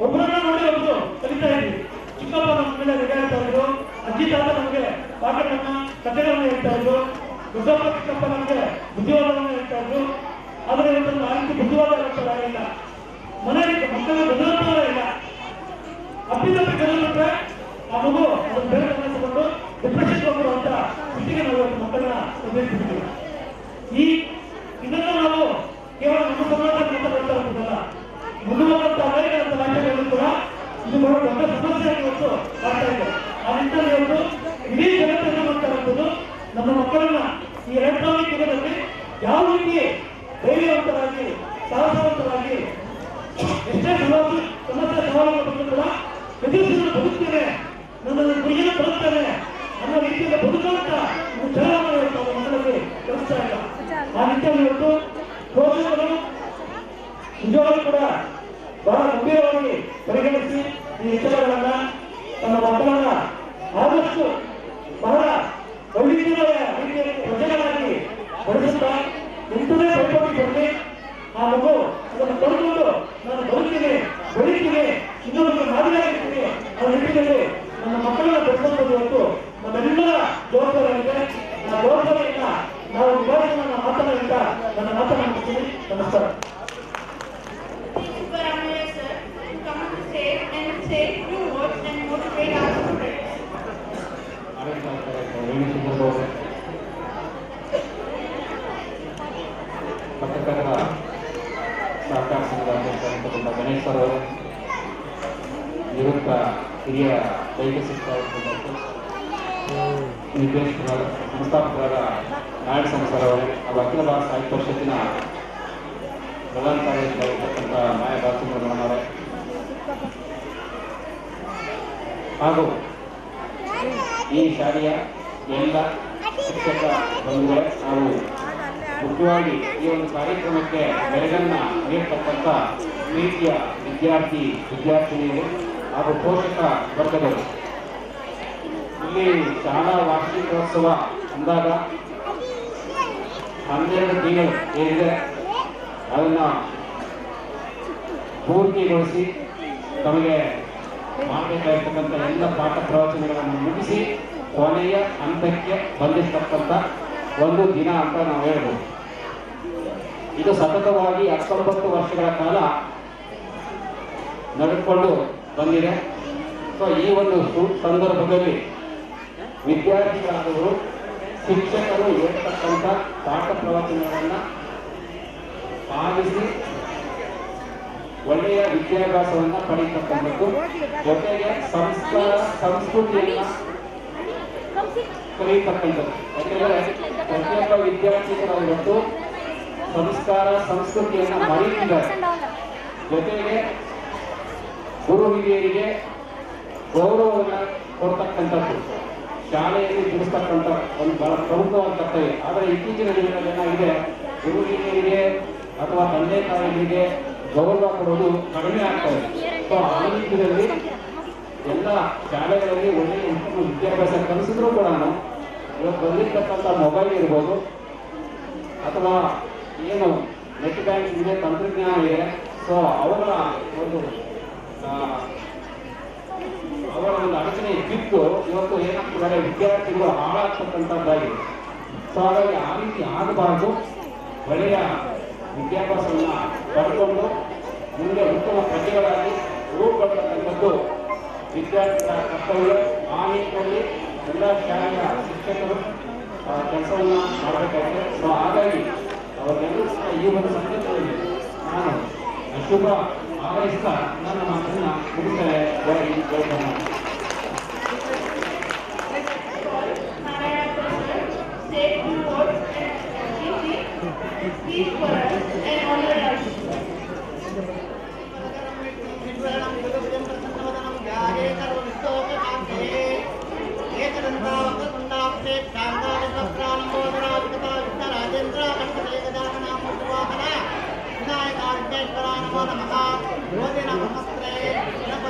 ಒಬ್ಬರನ್ನ ನೋಡಿ ಒಬ್ಬರು ಕಲಿತಾ ಇದ್ವಿ. ಚಿಕ್ಕಪ್ಪ ನಮ್ಮ ಮೇಲೆ ಹೇಳ್ತಾ ಇದ್ರು, ಅಜ್ಜಿ ತಾತ ನಮಗೆ ಪಾಠಗಳನ್ನ, ಕಥೆಗಳನ್ನ ಹೇಳ್ತಾ ಇದ್ರು, ದೊಡ್ಡಪ್ಪ ಚಿಕ್ಕಪ್ಪ ನಮಗೆ ಬುದ್ಧಿವಾದವನ್ನು ಹೇಳ್ತಾ ಇದ್ರು. ಆದರೆ ಇವತ್ತು ಆ ರೀತಿ ಬುದ್ಧಿವಾದ ಹೇಳ್ತಾರಿಲ್ಲ, ಮನೆಯಲ್ಲಿ ಮಕ್ಕಳು ಬದಲಾವಣೆ ಇಲ್ಲ. ಅಪ್ಪಿತಪ್ಪಿ ಕಲಿಬಿಟ್ರೆ ಆ ಮಗು ಅದನ್ನು ಬೇರೆ ತಗೊಂಡು ಡಿಪ್ರೆಷನ್ ಹೋಗುವಂತ ಸ್ಥಿತಿಗೆ ನಾವು ಇವತ್ತು ಮಕ್ಕಳನ್ನ ಉಪಯೋಗಿಸ್ತೀವಿ. ಇದನ್ನು ನಾವು ಕೇವಲ ನಮ್ಮ ಸಮಾಜದಲ್ಲಿ ಮಾತಾಡ್ತಾ ಇರೋದಲ್ಲ, ಮುಂದುವರೆದಂತ ಅಮೆರಿಕದ ರಾಜ್ಯಗಳಲ್ಲಿ ಕೂಡ ಇದು ಬಹಳ ದೊಡ್ಡ ಸಮಸ್ಯೆಯಾಗಿ ಇವತ್ತು ಆಗ್ತಾ ಇದೆ. ಆ ನಿಟ್ಟಿನಲ್ಲಿ ಇವತ್ತು ಇಡೀ ಜಗತ್ತನ್ನು ಮಾಡ್ತಾ ಇರುವುದು ನಮ್ಮ ಮಕ್ಕಳನ್ನ ಈ ಎಲೆಕ್ಟ್ರಾನಿಕ್ ಯುಗದಲ್ಲಿ ಯಾವ ರೀತಿ ಧೈರ್ಯವಂತರಾಗಿ, ಸಾಹಸವಂತರಾಗಿ, ಎಷ್ಟೇ ಸಮಸ್ಯೆ ಸವಾಲುಗಳು ಬಂದರೂ ಕೂಡ ಎದುರಿಸಿದ್ರು ಬದುಕ್ತೇನೆ, ನನ್ನನ್ನು ಗುರಿಯನ್ನು ಬದುಕ್ತೇನೆ ಅನ್ನೋ ರೀತಿಯಿಂದ ಬದುಕುವಂತ ಒಂದು ಛಲವನ್ನು ಇವತ್ತು ಅವರ ಮಕ್ಕಳಿಗೆ ಕಲಿಸ್ತಾ ಇಲ್ಲ. ಆ ನಿಟ್ಟಿನಲ್ಲಿ ಇವತ್ತು ಪೋಷಕರು ನಿಜವಾಗ್ಲೂ ಕೂಡ ಬಹಳ ಗಂಭೀರವಾಗಿ ಪರಿಗಣಿಸಿ ಈ ವಿಚಾರಗಳನ್ನ ತಮ್ಮ ಮಕ್ಕಳನ್ನ ಆದಷ್ಟು ಬಹಳ ವೈವಿಧ್ಯಮಯ ರೀತಿಯಲ್ಲಿ ಪ್ರಜೆಗಳಾಗಿ ಬೆಳೆಸುತ್ತಾ ಯಾವುದೇ ಪೈಪೋಟಿ ಬರಲಿ ಆ ಮಗು ಅದನ್ನು ಪಡೆದುಕೊಂಡು ನಾನು ಬದುಕಿಗೆ ಬೆಳಕಿಗೆ ಇನ್ನೊಂದು ಮಾದರಿಯಾಗಿರ್ತೀನಿ ಆ ನಿಟ್ಟಿನಲ್ಲಿ ನನ್ನ ಮಕ್ಕಳನ್ನ ಬೆಳೆಸಬಹುದು ಇವತ್ತು ನಮ್ಮೆಲ್ಲರ ಜವಾಬ್ದಾರಿಯಾಗಿದೆ. ಆ ಜವಾಬ್ದಾರಿಯಿಂದ ನಾವು ನಿಭಾಯಿಸೋಣ ಮಾತನಾಡಿದ ನನ್ನ ಮಾತನಾಡುತ್ತೀನಿ. ನಮಸ್ಕಾರ. Superamaya sir to come to stage and say few words and motivate our students. ಪತ್ರಕರ್ತರ ಸಹಕಾರ ಸಂಘದ ಅಧ್ಯಕ್ಷರಾಗಿರ್ತಕ್ಕಂಥ ಗಣೇಶ್ ಸರ್ ಅವರು, ನಿವೃತ್ತ ಹಿರಿಯ ದೈಹಿಕ ಶಿಕ್ಷಕರಾಗಿರ್ತಕ್ಕಂಥ ನಿರ್ದೇಶಕರಾದ ಸಂಸ್ಥಾಪಕರಾದ ನಾರಾಯಣ ಸ್ವಾಮಿ ಸರ್ ಅವರೇ, ಹಾಗೂ ಅಖಿಲ ಭಾರತ ಸಾಹಿತ್ಯ ಪರಿಷತ್ತಿನ ಪ್ರಧಾನ ಕಾರ್ಯದರ್ಶಿಯಾಗಿರ್ತಕ್ಕಂಥ ಮಾಯ ಬಾಲಚಂದ್ರನವರೇ, ಹಾಗೂ ಈ ಶಾಲೆಯ ಎಲ್ಲ ಶಿಕ್ಷಕ ಬಂಧುಗಳೇ, ಹಾಗೂ ಮುಖ್ಯವಾಗಿ ಈ ಒಂದು ಕಾರ್ಯಕ್ರಮಕ್ಕೆ ಬೆಳಗನ್ನ ನೀಡತಕ್ಕಂಥ ಪ್ರೀತಿಯ ವಿದ್ಯಾರ್ಥಿನಿಯರು ಹಾಗೂ ಪೋಷಕ ವರ್ಗದವರು. ಇಲ್ಲಿ ಶಾಲಾ ವಾರ್ಷಿಕೋತ್ಸವ ಅಂದಾಗ 12 ತಿಂಗಳು ಏನಿದೆ ಅದನ್ನು ಪೂರ್ತಿಗೊಳಿಸಿ ತಮಗೆ ಮಾಡಬೇಕಾಗಿರ್ತಕ್ಕಂಥ ಎಲ್ಲ ಪಾಠ ಪ್ರವಚನಗಳನ್ನು ಮುಗಿಸಿ ಕೊನೆಯ ಹಂತಕ್ಕೆ ಬಂದಿರತಕ್ಕಂಥ ಒಂದು ದಿನ ಅಂತ ನಾವು ಹೇಳ್ಬೋದು. ಇದು ಸತತವಾಗಿ 19 ವರ್ಷಗಳ ಕಾಲ ನಡೆದುಕೊಂಡು ಬಂದಿದೆ. ಸೊ ಈ ಒಂದು ಸಂದರ್ಭದಲ್ಲಿ ವಿದ್ಯಾರ್ಥಿಗಳಾದವರು ಶಿಕ್ಷಕರು ಹೇಳ್ತಕ್ಕಂಥ ಪಾಠ ಪ್ರವಚನಗಳನ್ನು ಪಾಲಿಸಿ ಒಳ್ಳೆಯ ವಿದ್ಯಾಭ್ಯಾಸವನ್ನು ಪಡೆಯತಕ್ಕಂಥದ್ದು, ಜೊತೆಗೆ ಸಂಸ್ಕಾರ ಸಂಸ್ಕೃತಿಯನ್ನು ಕಲಿಯತಕ್ಕಂಥದ್ದು. ಯಾಕೆಂದರೆ ಪ್ರತಿಯೊಬ್ಬ ವಿದ್ಯಾರ್ಥಿಗಳು ಇವತ್ತು ಸಂಸ್ಕಾರ ಸಂಸ್ಕೃತಿಯನ್ನು ಮರೆತಿದ್ದಾರೆ. ಜೊತೆಗೆ ಗುರು ಹಿರಿಯರಿಗೆ ಗೌರವವನ್ನು ಕೊಡ್ತಕ್ಕಂಥದ್ದು ಶಾಲೆಯಲ್ಲಿ ತಿಳಿಸ್ತಕ್ಕಂಥ ಒಂದು ಬಹಳ ಪ್ರಮುಖವಾದ ಕರ್ತವ್ಯ. ಆದರೆ ಇತ್ತೀಚಿನ ದಿನಗಳಲ್ಲಿ ಏನಾಗಿದೆ, ಗುರು ಹಿರಿಯರಿಗೆ ಅಥವಾ ತಂದೆ ತಾಯಿಗಳಿಗೆ ಗೌರವ ಕೊಡೋದು ಕಡಿಮೆ ಆಗ್ತದೆ. ಸೊ ಆ ನಿಟ್ಟಿನಲ್ಲಿ ಎಲ್ಲ ಶಾಲೆಗಳಲ್ಲಿ ಒಳ್ಳೆಯ ಉತ್ತಮ ವಿದ್ಯಾಭ್ಯಾಸ ಕಲಿಸಿದ್ರು ಕೂಡ ಇವತ್ತು ಬಂದಿರ್ತಕ್ಕಂಥ ಮೊಬೈಲ್ ಇರ್ಬೋದು ಅಥವಾ ಏನು ನೆಟ್ ಬ್ಯಾಂಕಿಂಗ್ ಇದೆ, ತಂತ್ರಜ್ಞಾನ ಇದೆ. ಸೊ ಅವರ ಒಂದು ಅಡಚಣೆ ಬಿಟ್ಟು ಇವತ್ತು ಏನಾಗ್ತಿದ್ದಾರೆ, ವಿದ್ಯಾರ್ಥಿಗಳು ಹಾಳಾಗ್ತಕ್ಕಂಥದ್ದಾಗಿದೆ. ಸೊ ಹಾಗಾಗಿ ಆ ರೀತಿ ಆಗಬಾರ್ದು. ಒಳ್ಳೆಯ ವಿದ್ಯಾಭ್ಯಾಸವನ್ನು ಪಡ್ಕೊಂಡು ಮುಂದೆ ಉತ್ತಮ ಪ್ರಜೆಗಳಾಗಿ ರೂಪುಗೊಳ್ಳತಕ್ಕಂಥದ್ದು ವಿದ್ಯಾರ್ಥಿಗಳ ಕರ್ತವ್ಯ. ಆ ನಿಟ್ಟಿನಲ್ಲಿ ಎಲ್ಲ ಶಾಲೆಯ ಶಿಕ್ಷಕರು ಕೆಲಸವನ್ನು ಮಾಡಬೇಕಾಗಿದೆ. ಸೊ ಹಾಗಾಗಿ ಅವರೆಲ್ಲರೂ ಸಹ ಈ ಒಂದು ಸಂದರ್ಭದಲ್ಲಿ ನಾನು ಶುಭ ಹಾರೈಸ್ತಾ ನನ್ನ ಮಾತನ್ನು ಮುಗಿಸ್ತೇನೆ.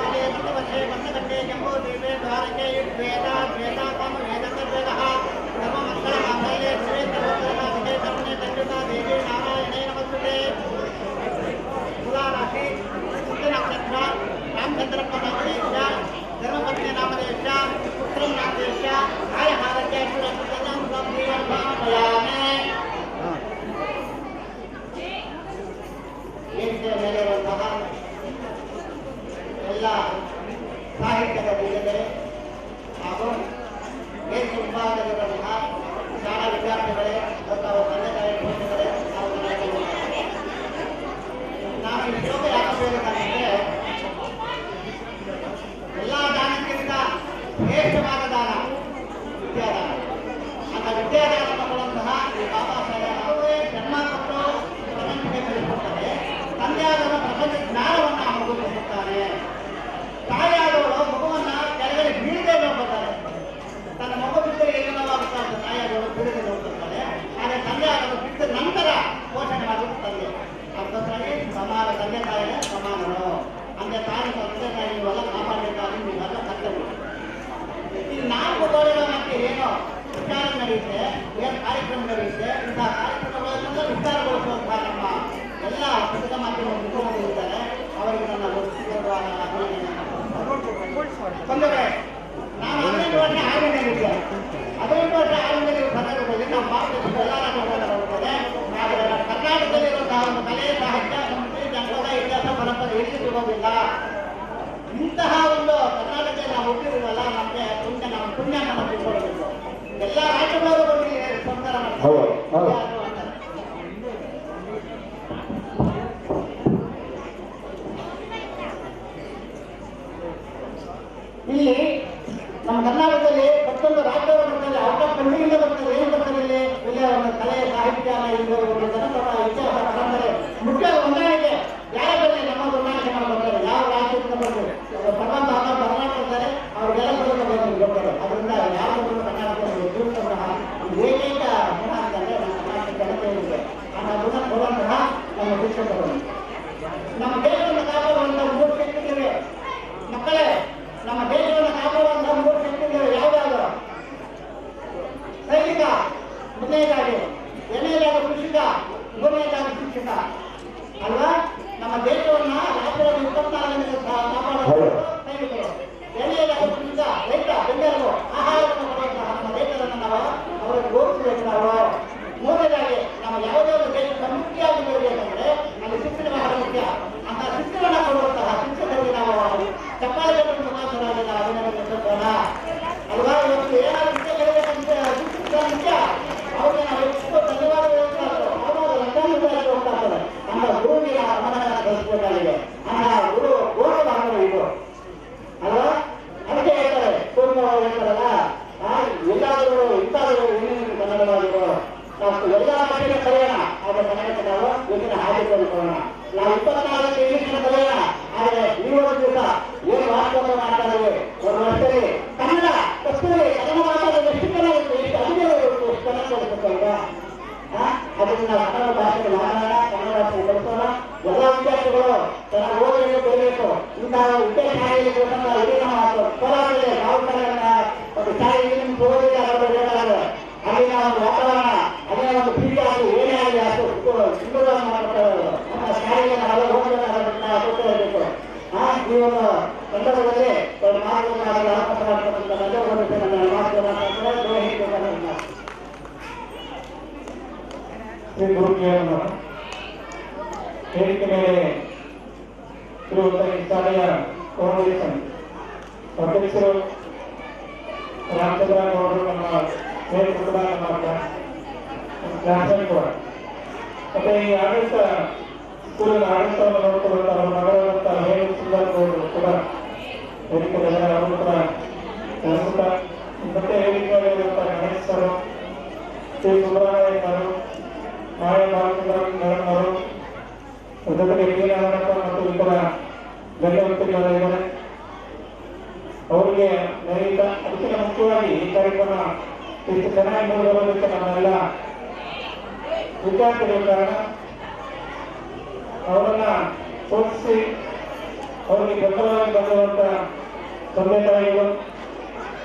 ಎಲ್ಲ ಸಾಹಿತ್ಯದ ಬಿಡುಗಡೆ ಹಾಗೂ ವೇದಿಕೆ ಮುಂಭಾಗದಲ್ಲಿರುವಂತಹ ಶಾಲಾ ವಿದ್ಯಾರ್ಥಿಗಳೇ ಮತ್ತು ಅವರ ತಂದೆ ತಾಯಿ ಪೋಷಕರೇ ನಾವು ಈ ಶ್ಲೋಕ ಯಾಕೆ ಹೇಳಬೇಕಂದ್ರೆ, ಎಲ್ಲ ದಾನಕ್ಕಿಂತ ಶ್ರೇಷ್ಠವಾದ ದಾನ ವಿದ್ಯಾದಾನ. ಅಂತ ವಿದ್ಯಾದಾನ ಕೊಡುವಂತಹ ಈ ಬಾಬಾ ಸಾಹೇಬ್ ಅವರೇ ಜನ್ಮ ಕೊಟ್ಟು ಪ್ರಪಂಚಕ್ಕೆ ಕಲಿಸುತ್ತಾರೆ. ತಂದೆಯಾದವರು ಪ್ರಪಂಚ ಜ್ಞಾನವನ್ನು ಮಗುವಿಸುತ್ತಾರೆ. ತಾಯಿಯಾದವಳು ಮಗುವನ್ನ ಕೆಳಗಡೆ ಬೀಳದೆ ನೋಡ್ಕೊಳ್ತಾರೆ. ತನ್ನ ಮಗು ಬಿಟ್ಟರೆ ಏನೇನವಾಗುತ್ತಾ ಅಂತ ತಾಯಿಯಾದವಳು ಬೀಳದೆ ನೋಡ್ಕೊಳ್ತಾರೆ. ಆದರೆ ತಂದೆಯಾದವರು ಬಿಟ್ಟ ನಂತರ ಪೋಷಣೆ ಮಾಡುವುದು ತಂದೆ. ಅದಕ್ಕಾಗಿ ಸಮಾನ ತಂದೆ ತಾಯಿಗೆ ಸಮಾನರು. ಅಂದ್ರೆ ತಾಯಿ ತಂದೆ ತಾಯಿ ನೀವೆಲ್ಲ ಕಾಪಾಡಬೇಕಾದ್ರೆ ನೀವೆಲ್ಲ ಕರ್ತವ್ಯ. ಈ 4 ಗೋಡೆಗಳ ಮಧ್ಯೆ ಏನೋ ಬಂದರೆ ನಾನು 18 ವರ್ಷ ಆರ್ಮಿನಲ್ಲಿದ್ದೆ. 18 ವರ್ಷ ಆರ್ಮಿನಲ್ಲಿ ಸಂದರ್ಭದಲ್ಲಿ ನಮ್ಮ ಭಾರತದಲ್ಲಿ ಎಲ್ಲ ರಾಜ್ಯಗಳಲ್ಲಿ ಬರುತ್ತದೆ. ಆದರೆ ನಮ್ಮ ಕರ್ನಾಟಕದಲ್ಲಿರುವಂತಹ ಒಂದು ಕಲೆ, ಸಾಹಿತ್ಯ, ಸಂಸ್ಕೃತಿ, ಜನಪದ, ಇತಿಹಾಸ, ಪರಂಪರೆ ಎಲ್ಲಿ ಸಿಗೋದಿಲ್ಲ. ಇಂತಹ ಒಂದು ಕರ್ನಾಟಕದಲ್ಲಿ ನಾವು ಹುಟ್ಟಿರುವಲ್ಲ, ನಮಗೆ ಮುಂದೆ ನಮ್ಮ ಪುಣ್ಯ ನಮ್ಮ ತಿಳ್ಕೊಳ್ಬೇಕು. ಎಲ್ಲ ರಾಜ್ಯಗಳವರು ಬಂದು ಸಂಸ್ಕಾರ ಮಾಡ್ತಾರೆ. ಇಲ್ಲಿ ನಮ್ಮ ಕರ್ನಾಟಕದಲ್ಲಿ ಪ್ರತಿಯೊಂದು ರಾಜ್ಯಗಳು ಬರ್ತದೆ, ಔಟ್ ಆಫ್ ಕಂಟ್ರಿಯಿಂದ ಬರ್ತದೆ. ಏನು ಬರ್ತದೆ ಇಲ್ಲಿ? ಇಲ್ಲಿ ಒಂದು ಕಲೆ, ಸಾಹಿತ್ಯ, ಒಂದು ಜನಪದ, ಇತಿಹಾಸ, ಪರಂಪರೆ ಮುಖ್ಯ ಹೊಂದಾಣಿಕೆ. ಯಾರ ಬರಲಿ ನಮ್ಮ ಹೊಂದಾಣಿಕೆ ನಾವು ಬರ್ತಾರೆ. ಯಾವ ರಾಜ್ಯದಿಂದ ಬರ್ತದೆ ಭಗವಂತ ಬರ್ತಾರೆ, ಅವ್ರಿಗೆಲ್ಲ ಬರ್ತಾರೆ. ಅದರಿಂದ ಯಾರು ಕರ್ನಾಟಕದಲ್ಲಿ ಜೀವಿಸುವಂತಹ ಒಂದು ಏಕೈಕ ಗುಣ ಅಂತಂದ್ರೆ ನಮ್ಮ ಕರ್ನಾಟಕ ಜನತೆ ಇದೆ. ಆ ಗುಣ ಕೊಡುವಂತಹ ನಮ್ಮ ಶಿಕ್ಷಕರು. ನಮ್ಮ ದೇಶವನ್ನು ಕಾಪಾಡುವಂತಹ 3 ಶಕ್ತಿಗಳಿವೆ ಮಕ್ಕಳೇ. ನಮ್ಮ ದೇಶವನ್ನು ಕಾಪಾಡುವಂತಹ 3 ಶಕ್ತಿಗಳು ಯಾವ್ಯಾವುದು? ಸೈನಿಕ ಮೊದಲನೇದಾಗಿ, ಎರಡನೇದಾಗಿ ಕೃಷಿಕ, ಮೂರನೇದಾಗಿ ಶಿಕ್ಷಕ ಅಲ್ವಾ? ನಮ್ಮ ದೇಶವನ್ನ ರಾಷ್ಟ್ರದ 24 ಕಾಪಾಡುವ ಸೈನಿಕರು. ಎರಡನೇದಾಗಿ ಕೃಷಿಕ, ರೈತ, ಬೆಂಗಳೂರು ಆಹಾರವನ್ನು ಕೊಡುವಂತಹ ನಮ್ಮ ದೇಶವನ್ನು ನಾವು ಅವರಿಗೆ ಗೋಪಿಸಬೇಕು ನಾವು. ಮೂರನೇದಾಗಿ ನಮ್ಮ ಯಾವುದೇ ಒಂದು ದೇಶ ಸಮೃದ್ಧಿಯಾಗಿ ಬೆಳೆಯಬೇಕಂದ್ರೆ ಅಲ್ಲಿ ಶಿಕ್ಷಣ ಬಹಳ ಮುಖ್ಯ. ಅಂತ ಶಿಕ್ಷಣವನ್ನು ಕೊಡುವಂತಹ ಶಿಕ್ಷಕರಿಗೆ ನಾವು ಚಪ್ಪಾಳೆ ಮುಖಾಂತರವಾಗಿ ನಾವು ಅಭಿನಂದನೆ ಸಲ್ಲಿಸೋಣ ಅಲ್ವಾ? ಇವತ್ತು ಏನಾದ್ರು ವಿಷಯ ಬೆಳೆಯಬೇಕಂದ್ರೆ ಶಿಕ್ಷಕರ ಮುಖ್ಯ. ಅವ್ರಿಗೆ ನಾವು ಎಷ್ಟು ಧನ್ಯವಾದ ಹೇಳ್ತಾರೆ. ಅವರು ಲಕ್ಷಾಂತರ ಹೋಗ್ತಾರೆ. ನಮ್ಮ ಗುರುವಿಗೆ ನಾವು ಗಮನವನ್ನು ಕಲಿಸಬೇಕಾಗಿದೆ. ನಮ್ಮ ಗುರು ಗೌರವ ಆಗಲು ಇದು ಅಲ್ವಾ? ಅದಕ್ಕೆ ಹೇಳ್ತಾರೆ, ಪೂರ್ಣವಾಗಿ ಹೇಳ್ತಾರಲ್ಲ, ಎಲ್ಲಾದರೂ ಇಂಥಾದರೂ ಏನೇನು ಕನ್ನಡವಾಗಿರೋ ನಾವು ಎಲ್ಲ ಭಾಷೆಗೆ ಕಲಿಯೋಣ, ಆದರೆ ಕನ್ನಡಕ್ಕೆ ನಾವು ಇವತ್ತಿನ ಹಾಗೆ ಕಲಿಕೊಳ್ಳೋಣ. ನಾವು 24 ಇಂಗ್ಲಿಷ್ನ ಕಲಿಯೋಣ, ಆದರೆ ಈ ಒಂದು ದಿವಸ ಏನು ವಾಸ್ತವ ಮಾಡ್ತಾ ಇದ್ದೇವೆ ಒಂದು ವರ್ಷದಲ್ಲಿ ಕನ್ನಡ ಕಸ್ತೂರಿ ಕನ್ನಡ ಮಾತಾಡೋದು ಎಷ್ಟು ಚೆನ್ನಾಗಿರುತ್ತೆ, ಎಷ್ಟು ಅಭಿನಯವಿರುತ್ತೆ, ಎಷ್ಟು ಚೆನ್ನಾಗಿರುತ್ತಲ್ವಾ? ಅದರಿಂದ ನಾವು ಕನ್ನಡ ಭಾಷೆಗೆ ಮಾತಾಡೋಣ, ಕನ್ನಡ ಭಾಷೆ ಕಲಿಸೋಣ. ಎಲ್ಲ ವಿದ್ಯಾರ್ಥಿಗಳು ಚೆನ್ನಾಗಿ ಓದಬೇಕು, ಬೆಳೆಯಬೇಕು. ಇಂತಹ ವಿದ್ಯಾರ್ಥಿಗಳಿಗೆ ಇಡೀ ನಮ್ಮ ಕೋಲಾರದಲ್ಲಿ ಒಂದು ಶಾಲೆಯಲ್ಲಿ ನಿಮ್ಗೆ ಓದಿಲ್ಲ ಬೇಕಾದ್ರೆ ಅಲ್ಲಿನ ಒಂದು ವಾತಾವರಣ, ಅದೇ ಒಂದು ಪ್ರೀತಿ ಆಗಲಿ ಏನೇ ಆಗಲಿ ಅಷ್ಟು ಸುಂದರವಾಗಿ ಮಾಡ್ತಾರೆ. ನಮ್ಮ ಶಾಲೆಗೆ ನಾವೆಲ್ಲ ಹೋಗಬೇಕಾಗುತ್ತೆ, ಅಗತ್ಯ ಇರಬೇಕು. ಈ ಒಂದು ಸಂದರ್ಭದಲ್ಲಿ ಒಂದು ಮಾತುಗಳನ್ನು ಅವಕಾಶ ಮಾಡ್ತಕ್ಕಂಥ ನನ್ನ ಮಾತುಗಳನ್ನು ಶ್ರೀ ಗುರುದೇವನ ವೇದಿಕೆ ಮೇಲೆ ಇರುವಂತಹ ಈ ಶಾಲೆಯ ಫೌಂಡೇಶನ್ ಅಧ್ಯಕ್ಷರು ರಾಮಚಂದ್ರ ಗೌಡರು, ನಮ್ಮ ನೇತೃತ್ವದ ನಮ್ಮ ಕ್ಲಾಸ್ಮೇಟ್ ಕೂಡ, ಮತ್ತೆ ಈ ಆಡಳಿತ ಸ್ಕೂಲಿನ ಆಡಳಿತವನ್ನು ನೋಡಿಕೊಳ್ಳುವಂತ ಅವರ ಮಗಳಾದಂತಹ ವೇಣು ಸುಂದರ್ ಗೌಡರು ಕೂಡ ವೇದಿಕೆ ಅವರು ಕೂಡ ಕೆಲಸ. ಮತ್ತೆ ವೇದಿಕೆಯಲ್ಲಿರುವಂತಹ ಗಣೇಶ್ ಸರ್, ಶ್ರೀ ಸುಬ್ರಹ್ಮಣ್ಯವರು, ಮಾಯ ಬಾಲಚಂದ್ರ ಮೇಡಮ್ ಅವರು, ಜೊತೆಗೆ ವೀರನಾರಾಯಣಪ್ಪ ಮತ್ತು ಇತರ ಗಣ್ಯ ವ್ಯಕ್ತಿಗಳಿದ್ದಾರೆ. ಅವರಿಗೆ ನೈವೇದ್ಯ. ಅದಕ್ಕಿಂತ ಮುಖ್ಯವಾಗಿ ಈ ಕಾರ್ಯಕ್ರಮ ಇಷ್ಟು ಚೆನ್ನಾಗಿ ಮುಂದುವರೆದಕ್ಕೆ ನಮ್ಮೆಲ್ಲ ವಿದ್ಯಾರ್ಥಿಗಳ ಕಾರಣ ಅವರನ್ನ ಪ್ರೋತ್ಸಾಹಿಸಿ ಅವರಿಗೆ ಬೆಂಬಲವಾಗಿ ಬಂದಿರುವಂತ ತಂದೆ ತಾಯಿಗಳು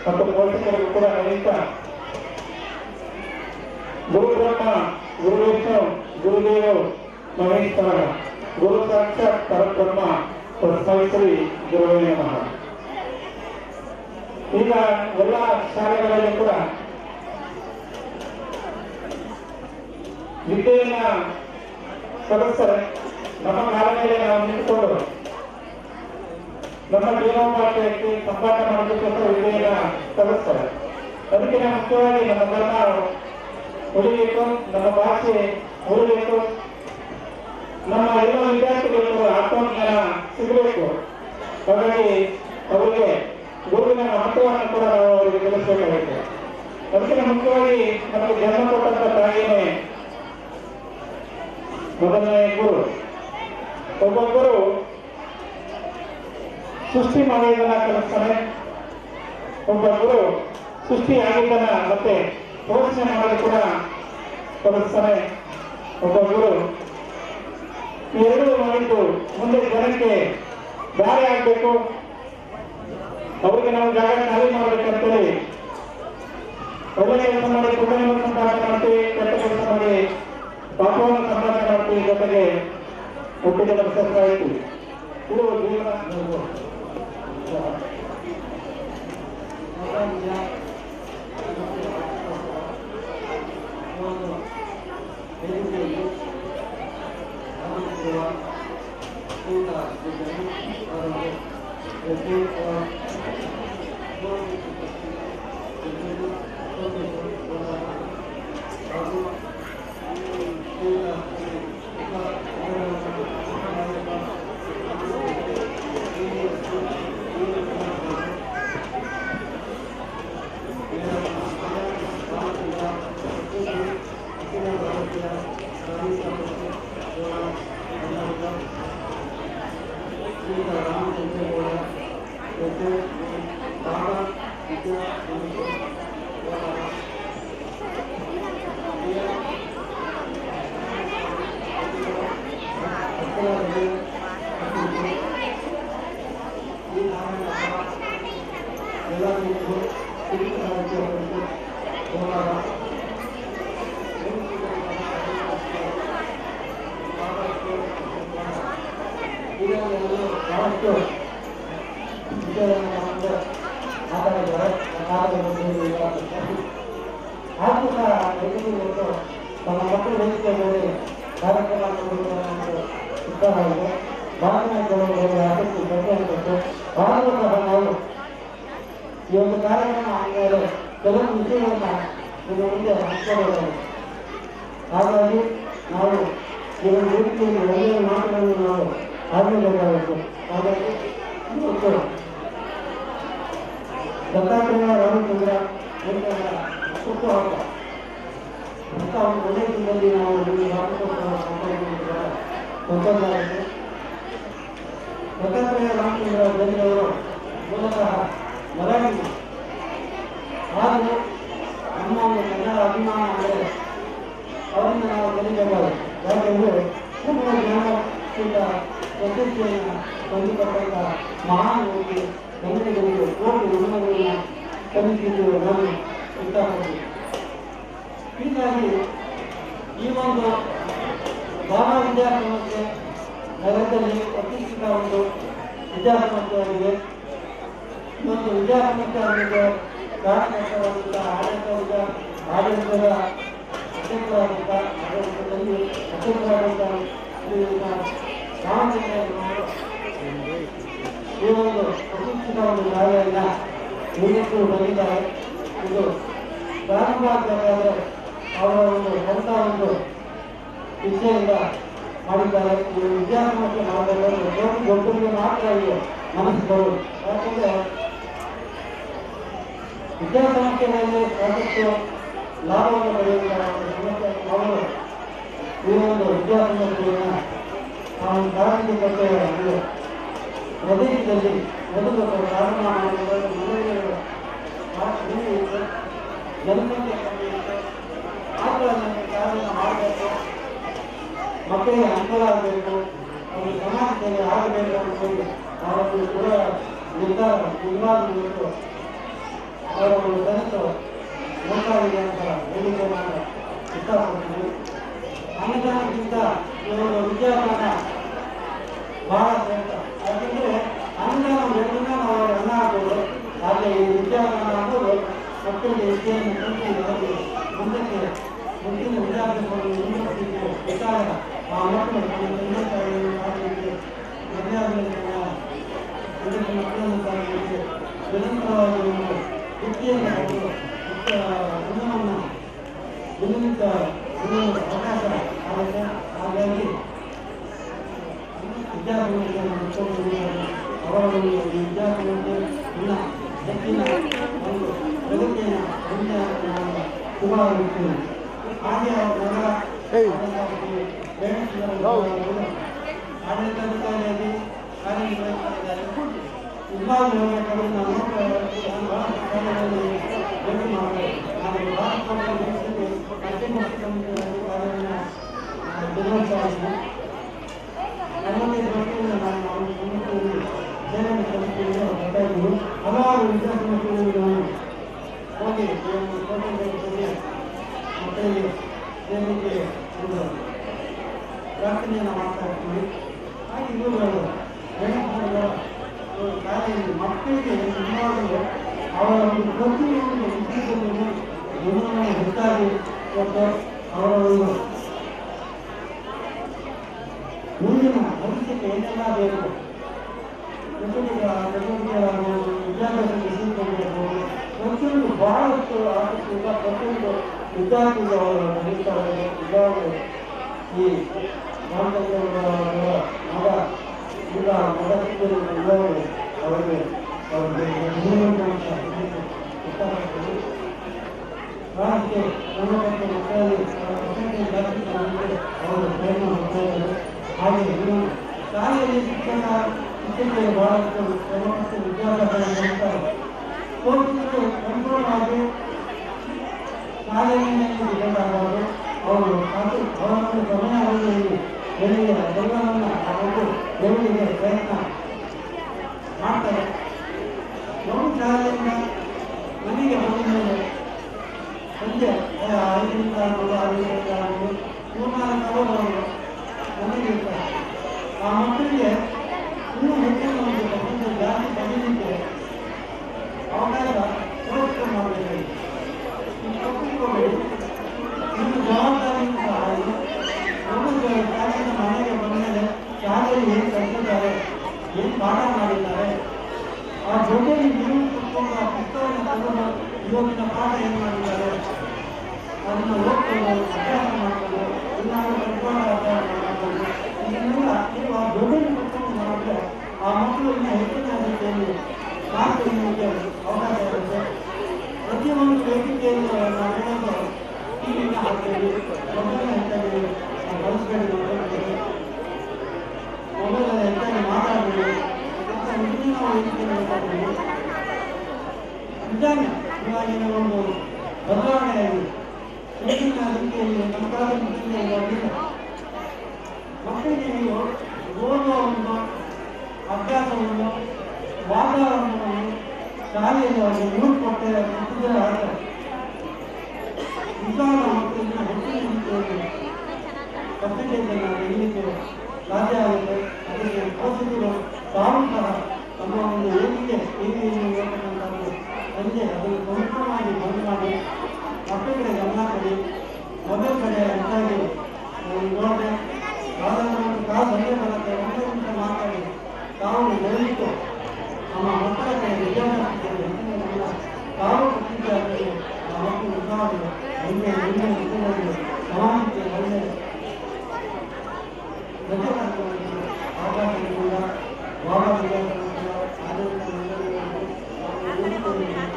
ಮತ್ತು ಪೋಷಕರಿಗೂ ಕೂಡ ನೈವೇದ್ಯ. ಗುರು ಬ್ರಹ್ಮ, ಗುರು ವಿಷ್ಣು, ಗುರುದೇವ್ ಮಹೇಶ್ವರ, ಗುರು ಸಾಕ್ಷಾತ್ ಪರಬ್ರಹ್ಮ ತಸ್ಮೈ ಶ್ರೀ ಗುರುವೇ ನಮಃ. ಈಗ ಎಲ್ಲ ಶಾಲೆಗಳಲ್ಲಿ ಕೂಡ ವಿದ್ಯೆಯನ್ನ ಕಲಿಸ್ತಾರೆ. ನಮ್ಮ ಕಾಲ ಮೇಲೆ ನಾವು ನಿಂತುಕೊಂಡು ನಮ್ಮ ಜೀವನೋಪಾಯಕ್ಕೆ ಸಂಪಾದನೆ ಮಾಡಲಿಕ್ಕೋಸ್ಕರ ವಿದ್ಯೆಯನ್ನ ಕಲಿಸ್ತಾರೆ. ಅದಕ್ಕೆ ಮುಖ್ಯವಾಗಿ ನಮ್ಮ ಧರ್ಮ ಉಳಿಬೇಕು, ನಮ್ಮ ಭಾಷೆ ಉಳಿಬೇಕು, ನಮ್ಮ ಎಲ್ಲ ವಿದ್ಯಾರ್ಥಿಗಳಿಗೂ ಆತ್ಮಜ್ಞಾನ ಸಿಗಬೇಕು. ಹಾಗಾಗಿ ಅವರಿಗೆ ಗುರುವಿನ ಮಹತ್ವವನ್ನು ಕೂಡ ನಾವು ಅವರಿಗೆ ತಿಳಿಸಬೇಕಾಗಿದೆ. ಅದಕ್ಕೆ ಮುಖ್ಯವಾಗಿ ನಮಗೆ ಜನ್ಮ ಕೊಟ್ಟಂತ ತಾಯಿಯೇ ಮೊದಲನೇ ಗುರು. ಒಬ್ಬ ಗುರು ಸೃಷ್ಟಿ ಮಾಡುವುದನ್ನ ಕಲಿಸ್ತಾನೆ, ಒಬ್ಬ ಗುರು ಸೃಷ್ಟಿ ಆಗಿದ್ದನ್ನ ಮತ್ತೆ ಪೋಷಣೆ ಮಾಡಲು ಕೂಡ ಕಲಿಸ್ತಾನೆ. ಒಬ್ಬ ಗುರು ಎರಡೂ ಮಾಡಿದ್ದು ಮುಂದೆ ಜನಕ್ಕೆ ದಾರಿ ಆಗಬೇಕು, ಅವರಿಗೆ ನಾವು ಜಾಗ ಖಾಲಿ ಮಾಡಬೇಕಂತೇಳಿ ಒಳ್ಳೆ ಕೆಲಸ ಮಾಡಿ ಪುಣ್ಯವನ್ನು ಸಂಪಾದನೆ ಮಾಡ್ತೀವಿ, ಕೆಟ್ಟ ಕೆಲಸ ಮಾಡಿ ಪಾಪವನ್ನು ಸಂಪಾದನೆ ಮಾಡ್ತೀವಿ, ಜೊತೆಗೆ ಹುಟ್ಟಿದ ನಡೆಸ್ತಾ ಇರ್ತೀವಿ. ಇದು ಜೀವನ. ತಮ್ಮ ಮಕ್ಕಳು ವೇದಿಕೆಯಲ್ಲಿ ಕಾರ್ಯಕ್ರಮ ಉತ್ಸಾಹವಿದೆ. ಭಾಷಣಗಳಿಗೆ ಆಸಕ್ತಿ ಕೊಟ್ಟು ಆದರೂ ಸಹ ನಾವು ಈ ಒಂದು ಕಾರ್ಯಕ್ರಮ ಆದಮೇಲೆ ಕೆಲವು ವಿಷಯವನ್ನು ಇದು ಮುಂದೆ ಹಂಚ್ಕೋಬೇಕಾಗಿದೆ. ಹಾಗಾಗಿ ನಾವು ಈ ಒಂದು ವೇದಿಕೆಯಲ್ಲಿ ಒಳ್ಳೆಯ ಮಾತುಗಳನ್ನು ನಾವು ಆಡಲೇಬೇಕಾಗುತ್ತೆ. ಹಾಗಾಗಿ ಇವತ್ತು ದತ್ತಾತ್ರೇಯ ರಾಮಚಂದ್ರ ಹುಟ್ಟುಹಬ್ಬ ಅಂತ ಒಂದು ಒಳ್ಳೆಯ ದಿನದಲ್ಲಿ ನಾವು ಸಂತೋಷವಾಗಿದೆ. ದತ್ತಾತ್ರೇಯ ರಾಮಚಂದ್ರ ಜೈನವರು ಮೂಲತಃ ಮರಾಠಿ. ಹಾಗೂ ನಮ್ಮ ಒಂದು ಕನ್ನಡ ಅಭಿಮಾನ ಅಂದರೆ ಅವರಿಂದ ನಾವು ಕಲಿಬೇಕಾಗುತ್ತೆ. ಯಾಕೆಂದರೆ ನಮ್ಮ ಜ್ಞಾನಪೀಠ ಪ್ರಶಸ್ತಿಯನ್ನು ತಂದುಕೊಟ್ಟಂಥ ಮಹಾನ್ ವ್ಯಕ್ತಿ ಕನ್ನಡಿಗರಿಗೆ ಕೋಟಿ ಋಣಗಳನ್ನು ಕಲಿಸಿದ್ದು ನಾನು ಇಷ್ಟಪಡ್ತೀನಿ. ಹೀಗಾಗಿ ಈ ಒಂದು ಬಾಬಾ ವಿದ್ಯಾಸಂಸ್ಥೆ ನಗರದಲ್ಲಿ ಪ್ರತಿಷ್ಠಿತ ಒಂದು ವಿದ್ಯಾಸಂಸ್ಥೆಯಾಗಿದೆ. ಈ ಒಂದು ವಿದ್ಯಾಸಂಸ್ಥೆ ಆಗಿದ್ದು ಕಾರಣಕರ್ತರಾದಂಥ ಆಡಳಿತದ ಅಧ್ಯಕ್ಷರಾದಂಥ ಆಡಳಿತದಲ್ಲಿ ಅಧ್ಯಕ್ಷರಾದಂಥ ರಾಮಚಂದ್ರವರು ಈ ಒಂದು ಪ್ರತಿಷ್ಠಿತ ಒಂದು ಕಾರ್ಯವನ್ನು ಮುಂದಿಟ್ಟು ಬಂದಿದ್ದಾರೆ. ಇದು ಪ್ರಾರಂಭ ಆಗಬೇಕಾದ್ರೆ ಅವರ ಒಂದು ಸ್ವಂತ ಒಂದು ಇಚ್ಛೆಯಿಂದ ಮಾಡಿದ್ದಾರೆ. ಈ ವಿದ್ಯಾಸಂಸ್ಥೆ ಮಾಡಬೇಕಾದ್ರೆ ದೊಡ್ಡರಿಗೆ ಮಾತ್ರ ಇದೆ ಮನಸ್ಸು ಬರುವುದು. ಯಾಕೆಂದರೆ ವಿದ್ಯಾಸಂಸ್ಥೆಗಳಲ್ಲಿ ಸಾಕಷ್ಟು ಲಾಭವನ್ನು ಪಡೆಯುವಂತಹ ಒಂದು ಸಮಸ್ಯೆ ಅವರು ಈ ಒಂದು ವಿದ್ಯಾಸಂಸ್ಥೆಯನ್ನು ನಾವು ಪ್ರಾರಂಭಿಕತೆ ಪ್ರದೇಶದಲ್ಲಿ ಮೊದಲು ಪ್ರಾರಂಭ ಮಾಡಿದರೆ ಜನಸಂಖ್ಯೆ ಕಮ್ಮಿ ಇರುತ್ತೆ. ಆದರೂ ಕಾರ್ಯ ಮಾಡಬೇಕು, ಮಕ್ಕಳಿಗೆ ಅನುಕೂಲ ಆಗಬೇಕು, ಒಂದು ಸಮಾಜ ಸೇವೆ ಆಗಬೇಕು ಅಂತೇಳಿ ಅವರನ್ನು ಕೂಡ ನಿರ್ಧಾರ ನಿರ್ಮಾಣಬೇಕು. ಅವರ ಒಂದು ಕನಸು ಮುಂತಾಗಿದೆ ಅಂತ ಹೇಳಿಕೆ ನಾನು ಇಷ್ಟಪಡ್ತೀನಿ. ಅನುದಾನಕ್ಕಿಂತ ಇವರು ವಿದ್ಯಾದಾನ ಬಹಳ ಶ್ರೇಷ್ಠ. ಯಾಕೆಂದರೆ ಅನುದಾನ ಬೇಕಂದ್ರೆ ನಾವು ಅವ್ರಿಗೆ ಅನ್ನ ಹಾಕೋದು. ಆದರೆ ಈ ವಿದ್ಯಾದಾನ ಅನ್ನೋದು ಮಕ್ಕಳಿಗೆ ವಿದ್ಯೆಯನ್ನು ಕಲಿಸಿ ಮುಂದಕ್ಕೆ ಮುಂದಿನ ವಿದ್ಯಾಭ್ಯಾಸವನ್ನು ಮುಂದುವರಿಸಲಿಕ್ಕೆ ಬೇಕಾದ ಆ ಮಕ್ಕಳು ತಮ್ಮ ತಂದೆ ತಾಯಿಯನ್ನು ಮಾಡಲಿಕ್ಕೆ ಮಕ್ಕಳನ್ನು ಸಾಗಲಿಕ್ಕೆ ನಿರಂತರವಾಗಿ ಒಂದು ವೃತ್ತಿಯನ್ನು ಪಡೆದು ಗುಣವನ್ನು ದಿನನಿತ್ಯ ಅವಕಾಶ ಆಗುತ್ತೆ. ಹಾಗಾಗಿ ವಿದ್ಯಾಸಂಸ್ಥೆಯನ್ನು ಅವರ ಒಂದು ವಿದ್ಯಾಸಂಸ್ಥೆ ಇನ್ನ ಹೆಚ್ಚಿನ ಒಂದು ಪ್ರಗತಿಯನ್ನು ಮುಂದೆ ನಾನು ಶುಭಾಗಿರುತ್ತೇನೆ. ಹಾಗೆ ಅವರ ಆಡಳಿತಾಧಿಕಾರಿಯಾಗಿ ಕಾರ್ಯನಿರ್ವಹಿಸುತ್ತಿದ್ದಾರೆ. ವಿಭಾಗ ಹೋಗಬೇಕಾದ್ರೆ ನಾನು ಕಾರ್ಯಗಳಲ್ಲಿ ಭೇಟಿ ಮಾಡಬೇಕು. ನಾನು ಭಾರತ ಕಾರ್ಯವನ್ನು ನಿರ್ವಹಿಸ್ತಾ ಇದ್ದೀನಿ. ನಮ್ಮದೇ ದೃಷ್ಟಿಯಿಂದ ನಾನು ಸೇವೆಯನ್ನು ಸಲ್ಲಿಸುವುದು ಗೊತ್ತಾಯಿತು. ಹಲವಾರು ವಿದ್ಯಾಸಂಸ್ಥೆಗಳಿಗೆ ನಾನು ಹೋಗಿ ಮಕ್ಕಳಿಗೆ ಸೇವೆಗೆ ಒಂದು ಪ್ರಾರ್ಥನೆಯನ್ನು ಮಾಡ್ತಾ ಇರ್ತೀವಿ. ಹಾಗೆ ಇವುಗಳು ಕಾರ್ಯದಲ್ಲಿ ಮಕ್ಕಳಿಗೆ ನಿಜವಾಗಲೂ ಅವರ ಒಂದು ಪ್ರತಿಯೊಂದು ವಿಷಯದಲ್ಲೂ ಗುಣವನ್ನು ಹೆಚ್ಚಾಗಿ ಕೊಟ್ಟು ಅವರ ಒಂದು ಮುಂದಿನ ಭವಿಷ್ಯಕ್ಕೆ ಏನೆಲ್ಲ ಬೇಕು ಚಟುವಟಿಕೆಗಳಾಗಬಹುದು, ವಿದ್ಯಾಭ್ಯಾಸಕ್ಕೆ ಸಿದ್ಧವಾಗಿರಬಹುದು, ಪ್ರತಿಯೊಂದು ಬಹಳಷ್ಟು ಆಸಕ್ತಿಯಿಂದ ಪ್ರತಿಯೊಂದು ವಿದ್ಯಾರ್ಥಿಗಳು ಅವರು ನಡೆಸ್ತಾರೆ. ಈಗಾಗಲೇ ಈ ರಾಮಚಂದ್ರವರ ಮಗ ಈಗ ಮದಸಿದ್ದರು ಇಲ್ಲವರು ಅವರಿಗೆ ಇಷ್ಟಪಡ್ತಾರೆ. ರಾಜ್ಯಕ್ಕೆ ಗುಣಮಟ್ಟ ಮಕ್ಕಳಲ್ಲಿ ಪರ್ಸೆಂಟೇಜ್ ಜಾಸ್ತಿ ತಗೊಂಡು ಅವರು ಪ್ರಯತ್ನ ಮಾಡ್ತಾ ಇದ್ದಾರೆ. ಹಾಗೆ ಶಾಲೆಯಲ್ಲಿ ಶಿಕ್ಷಕರು ಬಹಳಷ್ಟು ಕ್ರಮಪಟ್ಟು ವಿದ್ಯಾಭ್ಯಾಸ ನಡೆಸ್ತಾರೆ. ಪೋಷಕರು ಸಂಪೂರ್ಣವಾಗಿ ಶಾಲೆಯಲ್ಲಿ ಬೇಕಾಗಬಾರದು. ಅವರು ಅವರನ್ನು ಸಮಯ ಅವಧಿಯಲ್ಲಿ ಬೆಳೆಯ ಎಲ್ಲವನ್ನ ಅವರು ಬೆಳೆಗೆ ಪ್ರಯತ್ನ ಮಾಡ್ತಾರೆ. ಒಂದು ಶಾಲೆಯಿಂದ ಮನೆಗೆ ಬಂದ ಮೇಲೆ ಸಂಜೆ 5ರಿಂದ 6 ಆಗಬಹುದು 3-4 ಅವರು ಮನೆಗೆ ಇರ್ತಾರೆ. ಆ ಮಕ್ಕಳಿಗೆ ಇನ್ನೂ ಹೆಚ್ಚಿನ ಒಂದು ಪ್ರಪಂಚ ಜಾಸ್ತಿ ಪಡೆಯಲಿಕ್ಕೆ ಅವಕಾಶ ವ್ಯವಸ್ಥೆ ಮಾಡಬೇಕಾಗಿದೆ. ಇನ್ನು ಜವಾಬ್ದಾರಿಯೂ ಸಹ ಇದೆ. ಒಂದು ಶಾಲೆಯಿಂದ ಮನೆಗೆ ಬಂದ ಮೇಲೆ ಶಾಲೆಯಲ್ಲಿ ಏನು ಕಲಿತಿದ್ದಾರೆ, ಏನು ಪಾಠ ಮಾಡಿದ್ದಾರೆ, ಆ ಜೊತೆಗೆ ನೀವು ಕುತ್ಕೊಂಡು ಆ ಪುಸ್ತಕವನ್ನು ತಗೊಂಡು ಇವತ್ತಿನ ಪಾಠ ಏನು ಮಾಡಿದ್ದಾರೆ ಅದನ್ನು ಓದ್ಕೊಂಡು ಅಭ್ಯಾಸ ಮಾಡ್ಕೊಂಡು ಇನ್ನಾದರೂ ಕಟ್ಕೊಂಡು ಅಭ್ಯಾಸ ಮಾಡ್ಕೊಂಡು ಇದನ್ನೆಲ್ಲ ನೀವು ಆ ಜೊತೆಗೆ ಕುತ್ಕೊಂಡು ಮಾಡಿದ್ರೆ ಆ ಮಕ್ಕಳು ಇನ್ನು ಹೆಚ್ಚಿನ ರೀತಿಯಲ್ಲಿ ಮಾತುಕತೆ ಅವಕಾಶ ಇರುತ್ತೆ. ಪ್ರತಿಯೊಂದು ವೇದಿಕೆಯಲ್ಲಿ ನಡೆಯೋದು ಟಿವಿನ ಹಾಕ್ತೀವಿ, ಮೊಬೈಲ್ ಹೆಚ್ಚಾಗಿ ಕಲಿಸ್ಬೇಡಿ, ಮೊಬೈಲಲ್ಲಿ ಹೆಚ್ಚಾಗಿ ಮಾತಾಡ್ತೀವಿ ಅಂತ ಮುಂದಿನ ವೇದಿಕೆಯಲ್ಲಿ ಮಾತಾಡ್ತೀವಿ. ನಿಜಾನೇ ಇವಾಗಿನ ಒಂದು ಬದಲಾವಣೆ ಆಗಿದೆ. ಈಗಿನ ರೀತಿಯಲ್ಲಿ ಸರ್ಕಾರ ಮಕ್ಕಳಿಗೆ ನೀವು ಓದುವ ಒಂದು ಅಭ್ಯಾಸವನ್ನು ವಾತಾವರಣವನ್ನು ಶಾಲೆಯಲ್ಲಿ ಅವರಿಗೆ ಮೂಡಿಕೊಟ್ಟೆ ಮುಟ್ಟಿದ್ರೆ ಆಗ್ತದೆ. ವಿಶಾಲ ಮಕ್ಕಳಿಂದ ಹೆಚ್ಚಿನ ರೀತಿಯಲ್ಲಿ ಪರ್ಸೆಂಟೇಜನ್ನು ನೀಡಲಿಕ್ಕೆ ಸಾಧ್ಯ ಆಗುತ್ತೆ. ಅದಕ್ಕೆ ಪೋಷಕರು ತಾವು ಸಹ ತಮ್ಮ ಒಂದು ವೇದಿಕೆ ಟಿವಿಯಲ್ಲಿ ಇರತಕ್ಕಂಥದ್ದು ಸಂಜೆ ಅದನ್ನು ಸಂಪೂರ್ಣವಾಗಿ ಬಂದ್ ಮಾಡಿ ಮಕ್ಕಳಿಗೆ ಗಮನ ಕೊಡಿ. ಮೊಬೈಲ್ ಕಡೆ ಹೆಚ್ಚಾಗಿ ನೋಡಿದೆ ಯಾವ್ದಾದ್ರು ಒಂದು ಕಾಲು ಸಂಜೆ ಬರುತ್ತೆ, 1 ನಿಮಿಷ ಮಾತಾಡಿ ತಾವು ದಯವಿಟ್ಟು ನಮ್ಮ ಮಕ್ಕಳ ಕಡೆ ವಿದ್ಯಾಭ್ಯಾಸಕ್ಕೆ ತಾವು ಪ್ರತಿಜ್ಞೆ ಆ ಮಕ್ಕಳು ಉತ್ಸಾಹಗಳು ಒಳ್ಳೆಯ ವಿದ್ಯಾಭ್ಯಾಸದಲ್ಲಿ ಸಮಾಜಕ್ಕೆ ಒಳ್ಳೆಯ ರಜೆಗಳನ್ನು ಅವಕಾಶಗಳಿಂದ ಭಾಗ ವಿದ್ಯಾಭ್ಯಾಸ ಆಡಳಿತ ಮಂಡಳಿಗಳನ್ನು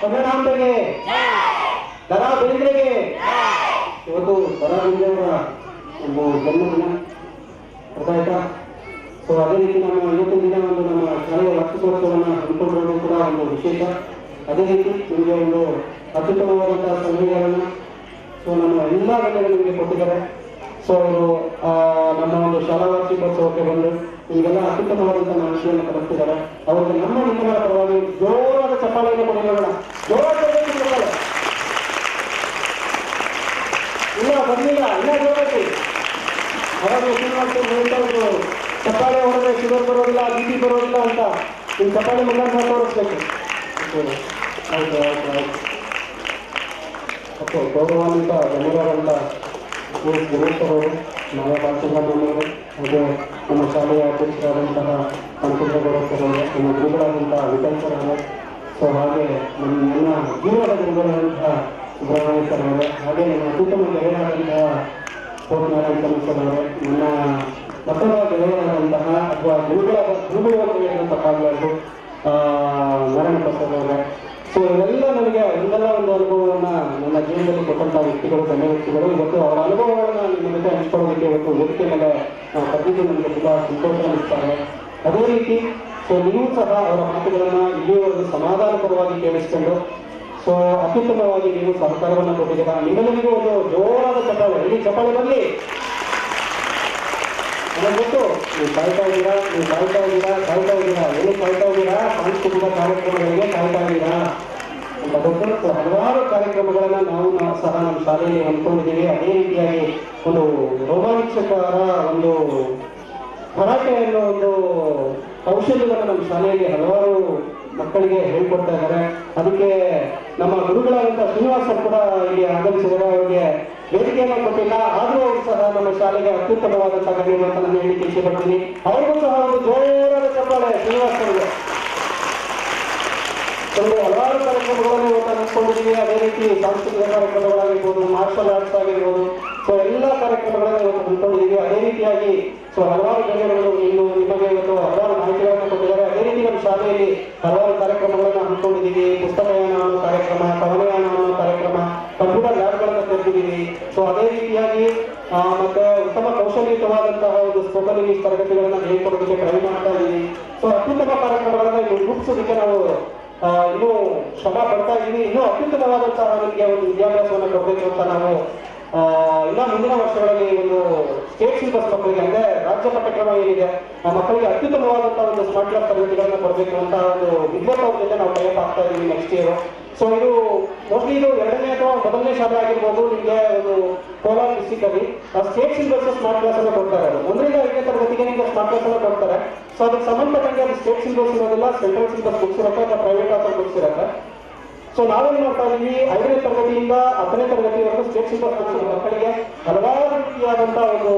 ಸಂಗ್ರಾಮಕ್ಕೆ ದರಾ ಬೇಂದ್ರೆಗೆ ಇವತ್ತು ದರಾ ಬೇಂದ್ರೆಯವರ ಒಂದು ಜನ್ಮದಿನ ಗೊತ್ತಾಯ್ತಾ. ಸೊ ಅದೇ ರೀತಿ ನಮ್ಮ ಇವತ್ತಿನ ದಿನ ಒಂದು ನಮ್ಮ ಶಾಲೆಯ ವಾರ್ಷಿಕೋತ್ಸವವನ್ನು ಹಮ್ಮಿಕೊಂಡಿರೋದು ಕೂಡ ಒಂದು ವಿಶೇಷ. ಅದೇ ರೀತಿ ನಿಮಗೆ ಒಂದು ಅತ್ಯುತ್ತಮವಾದಂತಹ ಸಲಹೆಗಳನ್ನು ಸೊ ನಮ್ಮ ಎಲ್ಲ ಗಣ್ಯರು ನಿಮಗೆ ಕೊಟ್ಟಿದ್ದಾರೆ. ಸೊ ಅವರು ನಮ್ಮ ಒಂದು ಶಾಲಾ ವಾರ್ಷಿಕೋತ್ಸವಕ್ಕೆ ಬಂದು ನಿಮಗೆಲ್ಲ ಅತ್ಯುತ್ತಮವಾದಂತಹ ಮಾಹಿತಿಯನ್ನು ಕಲಿಸ್ತಿದ್ದಾರೆ. ಅವರಿಗೆ ನಮ್ಮ ನಿಮ್ಮಗಳ ಪರವಾಗಿ ಜೋರಾದ ಚಪ್ಪಾಳೆಯನ್ನು ಕೊಡೋಣ. ಜೋರಾದ ಇಲ್ಲ ಬಂದಿಲ್ಲ, ಇಲ್ಲ ಜೋರಾಗಿ ಅವಾಗ ಹೇಳ್ತಾ ಇದ್ರು ಚಪ್ಪಾಳೆ ಹೊರಗೆ ಶುಗರ್ ಬರೋದಿಲ್ಲ, ಬಿ ಬರೋದಿಲ್ಲ ಅಂತ. ನಿಮ್ಮ ಚಪ್ಪಾಳೆ ಮುಖಾಂತರ ತೋರಿಸ್ಬೇಕು. ಆಯ್ತು ಆಯ್ತು ಆಯ್ತು ಓಕೆ. ಗೌರವಾನ್ವಿತ ಧನ್ಯವಾದಂತ ಗುರುತರವರು, ನಾವೇ ಬಾಲಸುಬ್ರಹ್ಮಣ್ಯವರು, ಹಾಗೆ ನಮ್ಮ ಶಾಲೆಯ ಅಧ್ಯಕ್ಷರಾದಂತಹ ಪಂಚೇಗೌಡರು, ನಮ್ಮ ಗುರುಗಳಾದಂತಹ ವಿಠಲ್ ಸರ್ ಅವರು, ಸೊ ಹಾಗೆ ನನ್ನ ಜೀವನದ ಗುರುಗಳಾದಂತಹ ಸುಬ್ರಹ್ಮಣ್ಯ ಸರ್ ಅವರೇ, ಹಾಗೆ ನನ್ನ ಅತ್ಯುತ್ತಮ ಗೆಳೆಯರಾದಂತಹ ಕೋಟನಾರಾಯಣ ಸರ್ ಅವರೇ, ನನ್ನ ಮತ್ತೊಬ್ಬ ಗೆಳೆಯರಾದಂತಹ ಅಥವಾ ಗುರುಗಳು ತಪ್ಪಾಗಲಾರದು ನಾರಾಯಣ ಪ್ರಸಾದ್ ಅವರೇ. ಸೊ ಇವೆಲ್ಲ ನನಗೆ ಒಂದಲ್ಲ ಒಂದು ಅನುಭವವನ್ನು ನನ್ನ ಜೀವನದಲ್ಲಿ ಕೊಟ್ಟಂತಹ ವ್ಯಕ್ತಿಗಳು, ಗಣ್ಯ ವ್ಯಕ್ತಿಗಳು. ಇವತ್ತು ಅವರ ಅನುಭವಗಳನ್ನು ನಿಮ್ಮ ಜೊತೆ ಹಂಚ್ಕೊಳ್ಳೋದಕ್ಕೆ ಇವತ್ತು ವೇದಿಕೆ ಮೇಲೆ ಕರೆದಿದ್ದು ನನಗೆ ತುಂಬ ಸಂತೋಷ ಅನಿಸ್ತಾರೆ. ಅದೇ ರೀತಿ ಸೊ ನೀವು ಸಹ ಅವರ ಮಾತುಗಳನ್ನು ಇಲ್ಲಿಯವರೆಗೂ ಸಮಾಧಾನಪರವಾಗಿ ಕೇಳಿಸ್ಕೊಂಡು ಸೊ ಅತ್ಯುತ್ತಮವಾಗಿ ನೀವು ಸಹಕಾರವನ್ನು ಕೊಟ್ಟಿದ್ದೀರಾ. ನಿಮ್ಮೆಲ್ಲರಿಗೂ ಒಂದು ಜೋರಾದ ಚಪ್ಪಾಳೆ, ಇಲ್ಲಿ ಚಪ್ಪಾಳೆ ಬರಲಿ. ನನಗೆ ಗೊತ್ತು ನೀವು ಕಾಯ್ತಾ ಇದ್ದೀರಾ ಏನಕ್ಕೆ ಕಾಯ್ತಾ ಇದ್ದೀರಾ, ಸಾಂಸ್ಕೃತಿಕ ಕಾರ್ಯಕ್ರಮಗಳಿಗೆ ಕಾಯ್ತಾ ಇದ್ದೀರಾ ಅಂತ ಗೊತ್ತು. ಹಲವಾರು ಕಾರ್ಯಕ್ರಮಗಳನ್ನು ನಾವು ಸಹ ನಮ್ಮ ಶಾಲೆಯಲ್ಲಿ ಹಮ್ಮಿಕೊಂಡಿದ್ದೀವಿ. ಅದೇ ರೀತಿಯಾಗಿ ಒಂದು ರೋಮಾಂಚಕರ ಒಂದು ಭರಾಟೆ ಅನ್ನೋ ಒಂದು ಕೌಶಲ್ಯವನ್ನು ನಮ್ಮ ಶಾಲೆಯಲ್ಲಿ ಹಲವಾರು ಮಕ್ಕಳಿಗೆ ಹೇಳ್ಕೊಡ್ತಾ ಇದ್ದಾರೆ. ಅದಕ್ಕೆ ನಮ್ಮ ಗುರುಗಳಾದಂಥ ಶ್ರೀನಿವಾಸ ಕೂಡ ಇಲ್ಲಿ ಆಗಮಿಸಿದರೆ ಅವರಿಗೆ ವೇದಿಕೆಯನ್ನು ಕೊಟ್ಟಿಲ್ಲ, ಆದರೂ ಅವರು ಸಹ ನಮ್ಮ ಶಾಲೆಗೆ ಅತ್ಯುತ್ತಮವಾದಂಥ ಗಣ್ಯ ಅಂತ ನಾನು ಹೇಳಿಕೆ ಇಷ್ಟಪಡ್ತೀನಿ. ಅವ್ರಿಗೂ ಸಹ ಒಂದು ಜೋರಾದ ಚಪ್ಪಾಳೆ ಶ್ರೀನಿವಾಸ ಅವರಿಗೆ. ಹಲವಾರು ಕಾರ್ಯಕ್ರಮಗಳನ್ನು ಇವತ್ತು ಹಮ್ಮಿಕೊಂಡಿದ್ದೀವಿ. ಅದೇ ರೀತಿ ಸಾಂಸ್ಕೃತಿಕ ಕಾರ್ಯಕ್ರಮಗಳಾಗಿರ್ಬೋದು, ಮಾರ್ಷಲ್ ಆರ್ಟ್ಸ್ ಆಗಿರ್ಬೋದು, ಸೊ ಎಲ್ಲ ಕಾರ್ಯಕ್ರಮಗಳನ್ನು ಇವತ್ತು ಹಮ್ಮಿಕೊಂಡಿದ್ದೀವಿ. ಅದೇ ರೀತಿಯಾಗಿ ಸೊ ಹಲವಾರು ಗಣ್ಯಗಳು ಇನ್ನು ನಿಮಗೆ ಇವತ್ತು ಹಲವಾರು ಮಾಹಿತಿಗಳನ್ನು ಕೊಟ್ಟಿದ್ದಾರೆ. ಅದೇ ರೀತಿ ನಮ್ಮ ಶಾಲೆಯಲ್ಲಿ ಹಲವಾರು ಕಾರ್ಯಕ್ರಮಗಳನ್ನು ಹಮ್ಮಿಕೊಂಡಿದ್ದೀವಿ. ಪುಸ್ತಕಯಾನ ಅನ್ನೋ ಕಾರ್ಯಕ್ರಮ, ಕವನಯಾನ ಅನ್ನೋ ಕಾರ್ಯಕ್ರಮ, ಕಂಪ್ಯೂಟರ್ ಲ್ಯಾಬ್ಗಳನ್ನು ತೆರೆದಿದ್ದೀವಿ. ಸೊ ಅದೇ ರೀತಿಯಾಗಿ ಮತ್ತೆ ಉತ್ತಮ ಕೌಶಲ್ಯಯುತವಾದಂತಹ ಒಂದು ಸ್ಪೋಕನ್ ಇಂಗ್ಲಿಷ್ ತರಗತಿಗಳನ್ನು ಹೇಳ್ಕೊಡೋದಕ್ಕೆ ಟ್ರೈ ಮಾಡ್ತಾ ಇದ್ದೀವಿ. ಸೊ ಅತ್ಯುತ್ತಮ ಕಾರ್ಯಕ್ರಮಗಳನ್ನು ರೂಪಿಸೋದಕ್ಕೆ ನಾವು ಇನ್ನೂ ಶ್ರಮ ಪಡ್ತಾ ಇದ್ದೀವಿ. ಇನ್ನೂ ಅತ್ಯುತ್ತಮವಾದಂತಹ ನಮಗೆ ಒಂದು ವಿದ್ಯಾಭ್ಯಾಸವನ್ನು ಕೊಡಬೇಕು ಅಂತ ನಾವು ಇಲ್ಲ ಮುಂದಿನ ವರ್ಷಗಳಲ್ಲಿ ಒಂದು ಸ್ಟೇಟ್ ಸಿಲೆಬಸ್ ಮಕ್ಕಳಿಗೆ ಅಂದ್ರೆ ರಾಜ್ಯ ಪಠ್ಯಕ್ರಮ ಏನಿದೆ ಆ ಮಕ್ಕಳಿಗೆ ಅತ್ಯುತ್ತಮವಾದಂತಹ ಒಂದು ಸ್ಮಾರ್ಟ್ ಕ್ಲಾಸ್ ತರಗತಿಗಳನ್ನು ಕೊಡಬೇಕು ಅಂತ ಒಂದು ವಿದ್ಯಾರ್ಥಿ ಜೊತೆ ನಾವು ಪ್ರಯತ್ನ ಆಗ್ತಾ ಇದ್ದೀವಿ ನೆಕ್ಸ್ಟ್ ಇಯರ್. ಸೊ ಇದು ಮೋಸ್ಟ್ಲಿ ಇದು 2ನೇ ಅಥವಾ 1ನೇ ಶಾಲೆ ಆಗಿರ್ಬೋದು. ನಿಮಗೆ ಒಂದು ಕೋಲಾರ ಡಿಸ್ಟಿಕ್ ಅಲ್ಲಿ ಸ್ಟೇಟ್ ಸಿಲೆಬಸ್ ಸ್ಮಾರ್ಟ್ ಕ್ಲಾಸ್ ಅನ್ನು ಕೊಡ್ತಾರೆ. 1ರಿಂದ 5ನೇ ತರಗತಿಗೆ ನಿಮಗೆ ಸ್ಮಾರ್ಟ್ ಕ್ಲಾಸ್ ಅನ್ನು ಕೊಡ್ತಾರೆ. ಸೊ ಅದಕ್ಕೆ ಸಂಬಂಧಪಟ್ಟಂಗೆ ಅದು ಸ್ಟೇಟ್ ಸಿಲೆಬಸ್ ಇರೋದಿಲ್ಲ, ಸೆಂಟ್ರಲ್ ಸಿಲೆಬಸ್ ಬುಕ್ಸ್ ಇರುತ್ತೆ ಅಥವಾ ಪ್ರೈವೇಟ್ ಆಥರ್ ಬುಕ್ಸ್ ಇರುತ್ತೆ. ಸೊ ನಾವೇನ್ ಮಾಡ್ತಾ ಇದೀವಿ, 5ನೇ ತರಗತಿಯಿಂದ 10ನೇ ತರಗತಿವರೆಗೂ ಸ್ಟೇಟ್ ಸಿಲೆಬಸ್ ಮಕ್ಕಳಿಗೆ ಹಲವಾರು ರೀತಿಯಾದಂತಹ ಒಂದು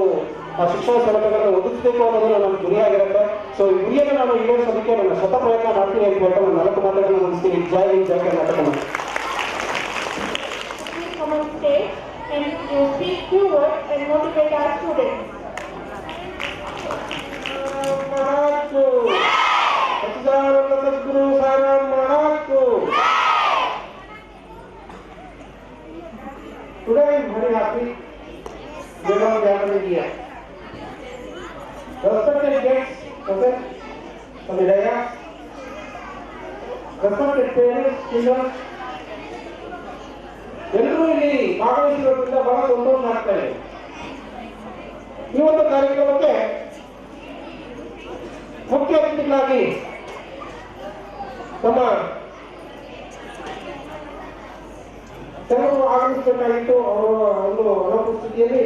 ಶಿಕ್ಷಣ ಸೌಲಭ್ಯಗಳನ್ನು ಒದಗಿಸಬೇಕು ಅನ್ನೋದು ನಮ್ಮ ಗುರಿಯಾಗಿರುತ್ತೆ. ಸೊ ಈ ಗುರಿಯನ್ನು ನಾನು ಈಡೇರಿಸೋದಕ್ಕೆ ನನ್ನ ಶತ ಪ್ರಯತ್ನ ಮಾಡ್ತೀನಿ ಅಂತ ಹೇಳ್ತಾ ನಾನು 4 ಮಾತುಗಳನ್ನು ಮುಗಿಸ್ತೀನಿ. ಜೈ ಹಿಂದ್, ಜೈ Karnataka. Come on stage and you speak few words and motivate our students. Sadhguru ಸಾರಾಮ್ Maharaj. Today I am very happy because they are here. Respected guests, okay, from the dais, respected parents, children, ಎಲ್ಲರೂ ಇಲ್ಲಿ ಭಾಗವಹಿಸಿರೋದ್ರಿಂದ ಬಹಳ ಸಂತೋಷ ಆಗ್ತಾ ಇದೆ. ಈ ಒಂದು ಕಾರ್ಯಕ್ರಮಕ್ಕೆ ಮುಖ್ಯ ಅತಿಥಿಗಳಾಗಿ ನಮ್ಮ ಕೆಲವರು ಆಗಮಿಸಬೇಕಾಗಿತ್ತು. ಅವರು ಒಂದು ಅನುಪಸ್ಥಿತಿಯಲ್ಲಿ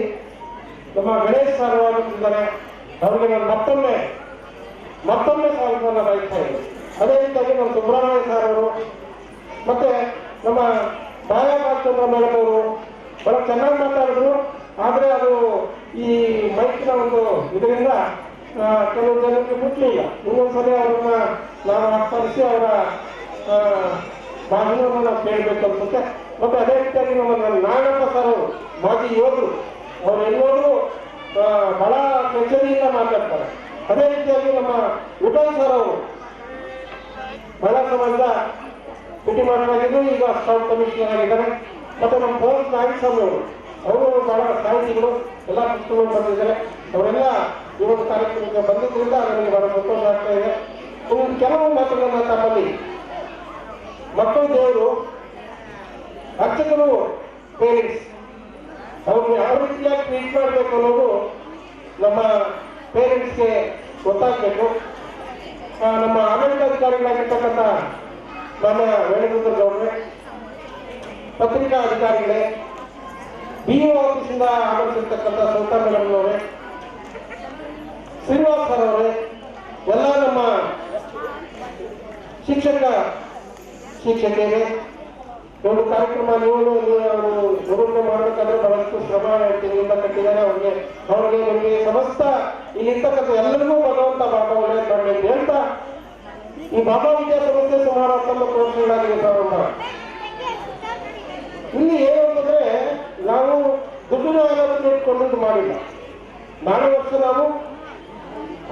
ನಮ್ಮ ಗಣೇಶ್ ಸರ್ ಆಗಮಿಸಿದ್ದಾರೆ. ಅವರಿಗೆ ನಾನು ಮತ್ತೊಮ್ಮೆ ಸ್ವಾಗತವನ್ನು ಬಯಸ್ತಾ ಇದ್ದೀನಿ. ಅದೇ ರೀತಿಯಾಗಿ ನಮ್ಮ ಸುಬ್ರಹ್ಮಣ್ಯ ಸರ್ ಅವರು ಮತ್ತೆ ನಮ್ಮ ಮಾಯಾ ಬಾಲಚಂದ್ರ ಮೇಡಮ್ ಅವರು ಬಹಳ ಚೆನ್ನಾಗಿ ಮಾತಾಡಿದ್ರು. ಆದರೆ ಅದು ಈ ಮೈಕ್ನ ಒಂದು ಇದರಿಂದ ಕೆಲವು ಜನರಿಗೆ ಮುಟ್ಲಿಲ್ಲ. ಇನ್ನೊಂದ್ಸಲ ಅವ್ರನ್ನ ನಾವು ಆಹ್ವಾನಿಸಿ ಅವರ ಭಾಷಣವನ್ನು ನಾವು ಕೇಳಬೇಕು ಅನ್ಸುತ್ತೆ. ಮತ್ತೆ ಅದೇ ರೀತಿಯಾಗಿ ನಮ್ಮ ನಾಗಪ್ಪ ಸರ್ ಅವರು ಮಾಜಿ ಯೋಧರು, ಅವರು ಎಲ್ಲರೂ ಬಹಳ ಕೆಚ್ಚರಿಯಿಂದ ಮಾತಾಡ್ತಾರೆ. ಅದೇ ರೀತಿಯಾಗಿ ನಮ್ಮ ವಿಠಲ್ ಸರ್ ಅವರು ಮಹಿಳಾ ಸಮಾಜದ ಭೇಟಿ ಮಾಡಲಾಗಿದ್ದು ಈಗ ಸ್ಕೌಟ್ ಕಮಿಷನರ್ ಆಗಿದ್ದಾರೆ. ಮತ್ತೆ ನಮ್ಮ ಪೋಸ್ಟ್ ನಾಗಸ್ವಾಮಿ ಅವರು ಬಹಳ ಸಾಹಿತಿಗಳು, ಎಲ್ಲ ಪುಸ್ತಕಗಳು ಬರೆದಿದ್ದಾರೆ. ಅವರೆಲ್ಲ ಈ ಒಂದು ಕಾರ್ಯಕ್ರಮಕ್ಕೆ ಬಂದಿದ್ದರಿಂದ ನನಗೆ ಬಹಳ ಸಂತೋಷ ಆಗ್ತಾ ಇದೆ. ಕೆಲವು ಮಾತುಗಳನ್ನ ತಮ್ಮಲ್ಲಿ ಮಕ್ಕಳು ದೇವರು, ಅರ್ಚಕರು ಪೇರೆಂಟ್ಸ್, ಅವ್ರಿಗೆ ಯಾವ ರೀತಿಯಾಗಿ ಟ್ರೀಟ್ ಮಾಡಬೇಕು ಅನ್ನೋದು ನಮ್ಮ ಪೇರೆಂಟ್ಸ್ಗೆ ಗೊತ್ತಾಗಬೇಕು. ನಮ್ಮ ಆಡಳಿತಾಧಿಕಾರಿಗಳಾಗಿರ್ತಕ್ಕಂಥ ನಮ್ಮ ವೇಣುಗೋಪಾಲ್ ಗೌಡ್ರೆ, ಪತ್ರಿಕಾ ಅಧಿಕಾರಿಗಳೇ, BO ಆಫೀಸಿಂದ ಆಗಮಿಸಿರ್ತಕ್ಕಂಥ ಸೌತಾ ಮೇಡಮ್ ಅವರೇ, ಶ್ರೀನಿವಾಸ್ ಸರ್ ಅವರೇ, ಎಲ್ಲ ನಮ್ಮ ಶಿಕ್ಷಕಿಯರೇ, ಒಂದು ಕಾರ್ಯಕ್ರಮ ನೀವು ಅವರು ನಿರೂಪಣೆ ಮಾಡಬೇಕಾದ್ರೆ ಬಹಳಷ್ಟು ಶ್ರಮ ತಿಂಗಳಿಂದ ಕಟ್ಟಿದ್ದಾರೆ. ಅವ್ರಿಗೆ ನಿಮಗೆ ಸಮಸ್ತ ಇಲ್ಲಿರ್ತಕ್ಕಂಥ ಎಲ್ಲರಿಗೂ ಭಗವಂತ ಬಾಬಾ ಒಳ್ಳೆಯ ಮಾಡಲಿ ಅಂತ ಹೇಳ್ತಾ, ಈ ಬಾಬಾ ವಿದ್ಯಾಸಂಸ್ಥೆ ಸುಮಾರು 19 ವರ್ಷಗಳಾಗಿದೆ ಪ್ರಾರಂಭ. ಇಲ್ಲಿ ಏನು ಅಂತಂದ್ರೆ ನಾವು ದುಡ್ಡಿನ ಆಲೋಚನೆ ಇಟ್ಕೊಂಡು ಮಾಡಿಲ್ಲ. ನಾಳೆ ವರ್ಷ ನಾವು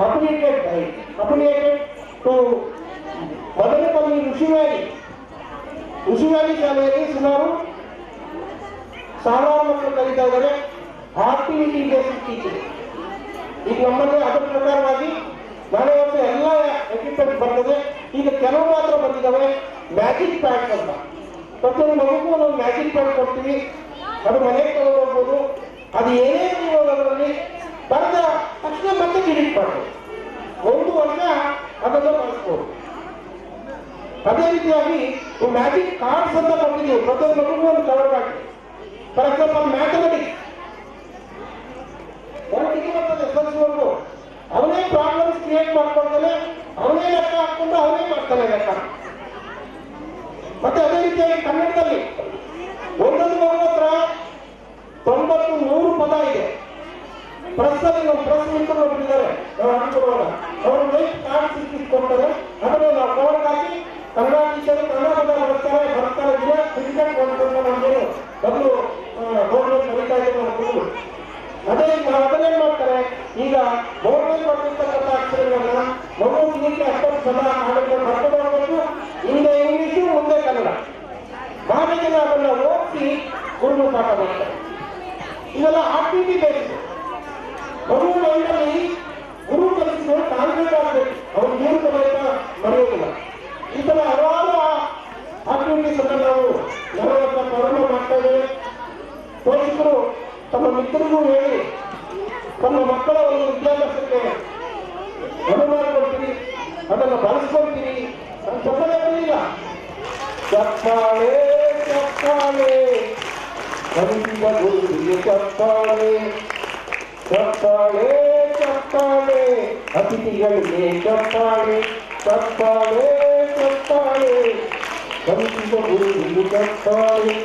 ಅಫಿಲಿಯೇಟೆಡ್ ಟು ಮದನಪಲ್ಲಿ ಋಷಿವ್ಯಾಲಿ ಶಾಲೆಯಲ್ಲಿ ಸುಮಾರು 1000 ಮಕ್ಕಳು ಕಲಿತಾ ಇದ್ದಾರೆ. Activity basic teaching. ಈಗ ನಮ್ಮಲ್ಲಿ ಅದರ ಪ್ರಕಾರವಾಗಿ ನಾಳೆ ವರ್ಷ ಎಲ್ಲ ಎಕ್ವಿಪ್ಮೆಂಟ್ ಬರ್ತದೆ. ಈಗ ಕೆಲವು ಮಾತ್ರ ಬಂದಿದ್ದಾವೆ ಮ್ಯಾಜಿಕ್ ಪ್ಯಾಡ್ಸ್ ಅಂತ. ಪ್ರತಿಯೊಂದು ಮಗುಗೂ ನಾವು ಮ್ಯಾಜಿಕ್ ಪ್ಯಾಡ್ ಕೊಡ್ತೀವಿ. ಅದು ಮನೆಗೆ ತಗೊಂಡು ಹೋಗ್ಬೋದು. ಅದು ಏನೇ ನೀವು ಅದರಲ್ಲಿ ಬರೆದ ತಕ್ಷಣ ಮತ್ತೆ ಡಿಲೀಟ್ ಮಾಡ್ಬೋದು. 1 ವರ್ಷ ಅದನ್ನು ಬಳಸ್ಬೋದು. ಅದೇ ರೀತಿಯಾಗಿ ಈ ಮ್ಯಾಜಿಕ್ ಕಾರ್ಡ್ಸ್ ಅಂತ ಕೊಟ್ಟಿದ್ದೀವಿ, ಪ್ರತಿಯೊಂದು ಮಗುಗೂ ಒಂದು cover hockey. For example mathematics 1 degree ಬರ್ತದೆ SLC ಅವನೇ ಪ್ರಾಬ್ಲಮ್ಸ್ ಕ್ರಿಯೇಟ್ ಮಾಡ್ಕೊಳ್ತಾನೆ, ಅವನೇ ಲೆಕ್ಕ ಹಾಕೊಂಡು ಅವನೇ ಮಾಡ್ತಾನೆ ಲೆಕ್ಕ. ಮತ್ತೆ ಅದೇ ರೀತಿಯಾಗಿ ಕನ್ನಡದಲ್ಲಿ ಒಂದೊಂದು ಮಗು ಹತ್ರ 90-100 ಪದ ಇದೆ. ಪ್ರೆಸ್ಸಲ್ಲಿ ನಾವು ಪ್ರೆಸ್ ನಿಂತು ನೋಡ್ತಿದ್ದಾರೆ, ನಾವು ಹಾಕಿಕೊಡುವಾಗ ಅವರು ಲೈಫ್ ಕಾರ್ಡ್ ಸಿಕ್ಕಿಸ್ಕೊಡ್ತಾರೆ. ಅದನ್ನು ನಾವು ಕವರ್ ಹಾಕಿ ಕನ್ನಡ ಟೀಚರ್ ಕನ್ನಡ ಪದ ಬರ್ತಾರೆ ಕ್ರಿಕೆಟ್ ಮಾಡ್ಕೊಂಡು ನಮಗೆ ಮೊದಲು ಬೋರ್ಡ್ ಕಲಿತಾ ಇದ್ದೇವೆ. ಅದೇ ನಾವು ಅದನ್ನೇನ್ ಮಾಡ್ತಾರೆ, ಈಗ ಬೋರ್ಡ್ ಮಾಡ್ತಿರ್ತಕ್ಕಂಥ ಅಕ್ಷರಗಳನ್ನ ಮಗು ದಿನಕ್ಕೆ 20 ಸಲ ಹಾಡುಗಳನ್ನು ಬರ್ಕೊಂಡು ಹೋಗ್ಬೇಕು. ಹಿಂದೆ ಇಂಗ್ಲಿಷು, ಮುಂದೆ ಕನ್ನಡ ಭಾಷೆಗೆ ಅದನ್ನ ಓದಿಸಿ ಗುರು ಪಾಠ ಮಾಡ್ತಾರೆ. ಇದೆಲ್ಲ ಆಕ್ಟಿವಿಟಿ ಬೇಸಿಸ್. ಮಗು ಮೈಂಡಲ್ಲಿ ಗುರು ಕಲಿಸಿದ್ರೆ ಕಾನ್ಸಂಟ್ರೇಟ್ ಆಗಬೇಕು, ಅವ್ರು ನೀರು ಕಲಿತ ಮರೆಯೋದಿಲ್ಲ. ಈ ತರ ಹಲವಾರು ಆಕ್ಟಿವಿಟೀಸ್ ಅನ್ನು ನಾವು ಪ್ರಾರಂಭ ಮಾಡ್ತಾ ಇದ್ದೇವೆ. ಪೋಷಕರು ತಮ್ಮ ಮಿತ್ರರಿಗೂ ಹೇಳಿ ತಮ್ಮ ಮಕ್ಕಳ ಒಂದು ವಿದ್ಯಾಭ್ಯಾಸಕ್ಕೆ ಅನುದಾನ ಕೊಡ್ತೀರಿ, ಅದನ್ನು ಬಳಸ್ಕೊಳ್ತೀರಿ. ಅದು ಸಫಲ ಇಲ್ಲ. ಚಪ್ಪಾಳೆ ಚಪ್ಪಾಳೆ ಕಲಿಸಿದ ಗುರುವಿಗೆ ಚಪ್ಪಾಳೆ, ಚಪ್ಪಾಳೆ ಚಪ್ಪಾಳೆ ಅತಿಥಿಗಳಿಗೆ ಚಪ್ಪಾಳೆ, ಚಪ್ಪಾಳೆ ಚಪ್ಪಾಳೆ ಕಲಿಸಿದ ಗುರುವಿಗೆ ಚಪ್ಪಾಳೆ.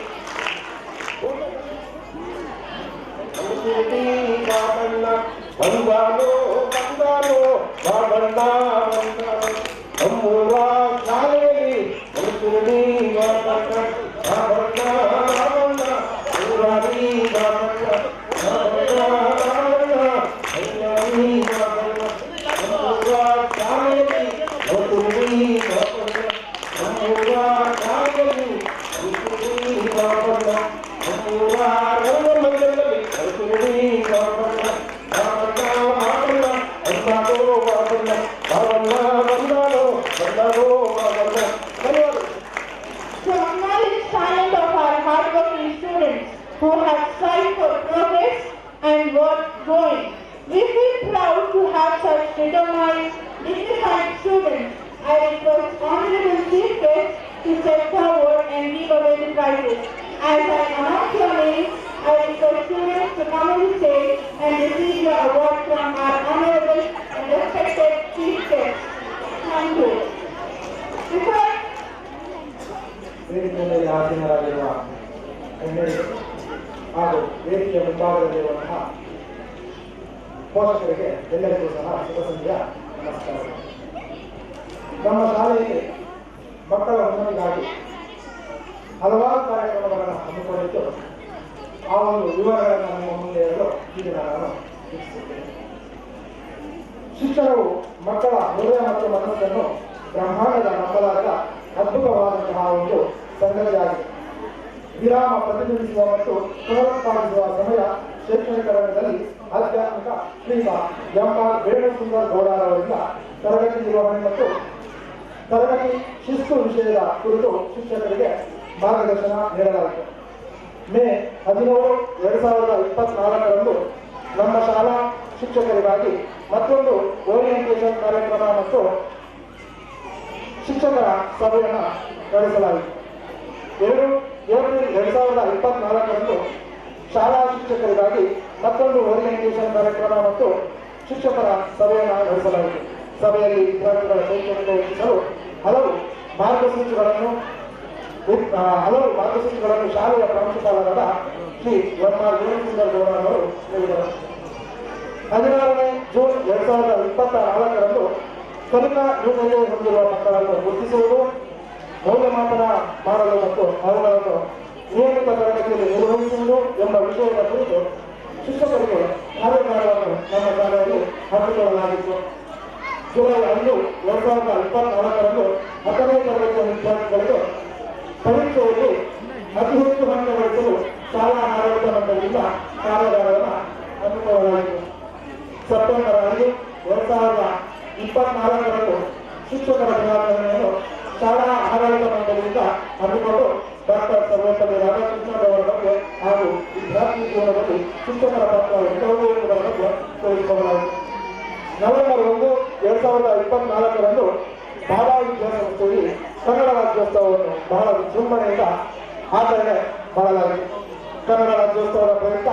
ಬಾಬಣ್ಣ ಬಂದಾನೋ ಬಂದಾನೋ ಬಾಬಣ್ಣ ಬಂದಾನೋ ಅಮ್ಮೂರ ಶಾಲೆಯಲ್ಲಿ ಮನುಷ್ಯರಡಿ ಬಾಬಣ್ಣ ಬಾಬಣ್ಣ ಬಾಬಣ್ಣ ಊರಾಡಿ ಬಾಬಣ್ಣ ಬಾಬಣ್ಣ ಬಾಬಣ್ಣ ಅಯ್ಯಾಡಿ ಬಾಬಣ್ಣ ಅಮ್ಮೂರ ಶಾಲೆಯಲ್ಲಿ ಮನುಷ್ಯರಡಿ ಬಾಬಣ್ಣ ಅಮ್ಮೂರ ಶಾಲೆಯಲ್ಲಿ ಮನುಷ್ಯರಡಿ ಬಾಬಣ್ಣ ಅಮ್ಮೂರ ರಂಗಮಂದಿರದಲ್ಲಿ ಮನುಷ್ಯರಡಿ ಬಾಬಣ್ಣ ಬಾಬಣ್ಣ ಬಾಬಣ್ಣ ಅಂದಾನೋ ಬಾಬಣ್ಣ ಬಾಬಣ್ಣ ಬಂದಾನೋ ಬಂದಾನೋ ಬಾಬಣ್ಣ. ಧನ್ಯವಾದ. To acknowledge talent of our hardworking students who have strived for progress and were growing, we feel proud to have such determined, dignified students. I request Honorable Chief Guest to step forward and give away the prizes. As I announce your name, I request students to come on the stage and receive your award from our honorable and respected Chief Guest. Thank you. Before ವೇದಿಕೆಯಲ್ಲಿ ಆಸೀನರಾಗಿರುವ ಗಣ್ಯರಿಗೆ ಹಾಗೂ ವೇದಿಕೆಯ ಮುಂಭಾಗದಲ್ಲಿರುವಂತಹ ಪೋಷಕರಿಗೆ ಎಲ್ಲರಿಗೂ ಸಹ ಶುಭ ಸಂಧ್ಯಾ ನಮಸ್ಕಾರಗಳು. ನಮ್ಮ ಶಾಲೆಯಲ್ಲಿ ಮಕ್ಕಳ ಉನ್ನತಿಗಾಗಿ ಹಲವಾರು ಕಾರ್ಯಕ್ರಮಗಳನ್ನು ಹಮ್ಮಿಕೊಂಡಿದ್ದು ಆ ಒಂದು ವಿವರಗಳನ್ನು ನಮ್ಮ ಮುಂದೆ ಹೇಳಲು ಈಗ ನಾನು ಇಚ್ಛಿಸುತ್ತೇನೆ. ಶಿಕ್ಷಣವು ಮಕ್ಕಳ ಹೃದಯ ಮತ್ತು ಮನಸ್ಸನ್ನು ಬ್ರಹ್ಮಾಂಡದ ನಂಬಲಾದ ಅದ್ಭುತವಾದಂತಹ ಒಂದು ಸಂಗತಿಯಾಗಿದೆ. ವಿರಾಮ ಪ್ರತಿನಿಧಿಸುವ ಮತ್ತು ಪುನರುತ್ಪಾದಿಸುವ ಸಮಯ ಶೈಕ್ಷಣಿಕ ರಂಗದಲ್ಲಿ ಆಧ್ಯಾತ್ಮಿಕ ಶ್ರೀಮ ಎಂ.ಆರ್. ವೇಣುಸುಂದರ್ ಗೌಡರವರಿಂದ ತರಗತಿ ನಿರ್ವಹಣೆ ಮತ್ತು ತರಗತಿ ಶಿಸ್ತು ವಿಷಯದ ಕುರಿತು ಶಿಕ್ಷಕರಿಗೆ ಮಾರ್ಗದರ್ಶನ ನೀಡಲಾಯಿತು. ಮೇ 17, 2024ರಂದು ನಮ್ಮ ಶಾಲಾ ಶಿಕ್ಷಕರಿಗಾಗಿ ಮತ್ತೊಂದು ಓರಿಯೆಂಟೇಷನ್ ಕಾರ್ಯಕ್ರಮ ಮತ್ತು ಶಿಕ್ಷಕರ ಸಭೆಯನ್ನು ನಡೆಸಲಾಯಿತು. 2 ಏಪ್ರಿಲ್ 2024ರಂದು ಶಾಲಾ ಶಿಕ್ಷಕರಿಗಾಗಿ ಮತ್ತೊಂದು ಓರಿಯೆಂಟೇಷನ್ ಕಾರ್ಯಕ್ರಮ ಮತ್ತು ಶಿಕ್ಷಕರ ಸಭೆಯನ್ನು ನಡೆಸಲಾಯಿತು. ಸಭೆಯಲ್ಲಿ ವಿದ್ಯಾರ್ಥಿಗಳ ಶೈಕ್ಷಣಿಕ ಹೆಚ್ಚಿಸಲು ಹಲವು ಮಾರ್ಗಸೂಚಿಗಳನ್ನು ಶಾಲೆಯ ಪ್ರಾಂಶುಪಾಲರಾದ ಶ್ರೀ ಎಂ.ಆರ್. ವೇಣುಸುಂದರ್ ಗೌಡರವರು ನೀಡಿದರು. 16ನೇ ಜೂನ್ 2024ರಂದು ಕಲಿಕಾ ನ್ಯೂನತೆ ಹೊಂದಿರುವ ಮಕ್ಕಳನ್ನು ಗುರುತಿಸುವುದು, ಮೌಲ್ಯಮಾಪನ ಮಾಡಲು ಮತ್ತು ಅವುಗಳನ್ನು ನಿಯಮಿತ ತರಗತಿಯಲ್ಲಿ ನಿರ್ವಹಿಸುವುದು ಎಂಬ ವಿಷಯದ ಕುರಿತು ಶಿಕ್ಷಕರಿಗೆ ಕಾರ್ಯಕ್ರಮವನ್ನು ನಮ್ಮ ಶಾಲೆಯಲ್ಲಿ ಹಮ್ಮಿಕೊಳ್ಳಲಾಗಿತ್ತು. ಜುಲೈ 5, 2024ರಂದು 10ನೇ ತರಗತಿಯ ವಿದ್ಯಾರ್ಥಿಗಳಿಗೆ ಪರೀಕ್ಷೆಯಲ್ಲಿ ಅತಿ ಹೆಚ್ಚು ಅಂಕ ಗಳಿಸಲು ಶಾಲಾ ಆಡಳಿತ ಮಂಡಳಿಯಿಂದ ಕಾರ್ಯಾಗಾರವನ್ನು ಹಮ್ಮಿಕೊಳ್ಳಲಾಯಿತು. ಸೆಪ್ಟೆಂಬರ್ 5, 2024ರಂದು ಶಿಕ್ಷಕರ ದಿನಾಚರಣೆಯನ್ನು ಶಾಲಾ ಆಡಳಿತ ಮಂಡಳಿಯಿಂದ ಹಮ್ಮಿಕೊಂಡು ಡಾಕ್ಟರ್ ಸರ್ವಪಲ್ಲಿ ರಾಧಾಕೃಷ್ಣನ್ ಅವರ ಬಗ್ಗೆ ಹಾಗೂ ವಿದ್ಯಾರ್ಥಿ ಜೀವನದಲ್ಲಿ ಶಿಕ್ಷಕರ ಪಾತ್ರ ಎಂಥದ್ದು ಎಂಬುದರ ಬಗ್ಗೆ ತೋರಿಸಿಕೊಳ್ಳಲಾಯಿತು. ನವೆಂಬರ್ 1, 2024ರಂದು ಬಾಬಾ ವಿದ್ಯಾಸಂಸ್ಥೆಯಲ್ಲಿ ಕನ್ನಡ ರಾಜ್ಯೋತ್ಸವವನ್ನು ಬಹಳ ವಿಜೃಂಭಣೆಯಿಂದ ಆಚರಣೆ ಮಾಡಲಾಗಿದೆ. ಕನ್ನಡ ರಾಜ್ಯೋತ್ಸವದ ಪ್ರಯುಕ್ತ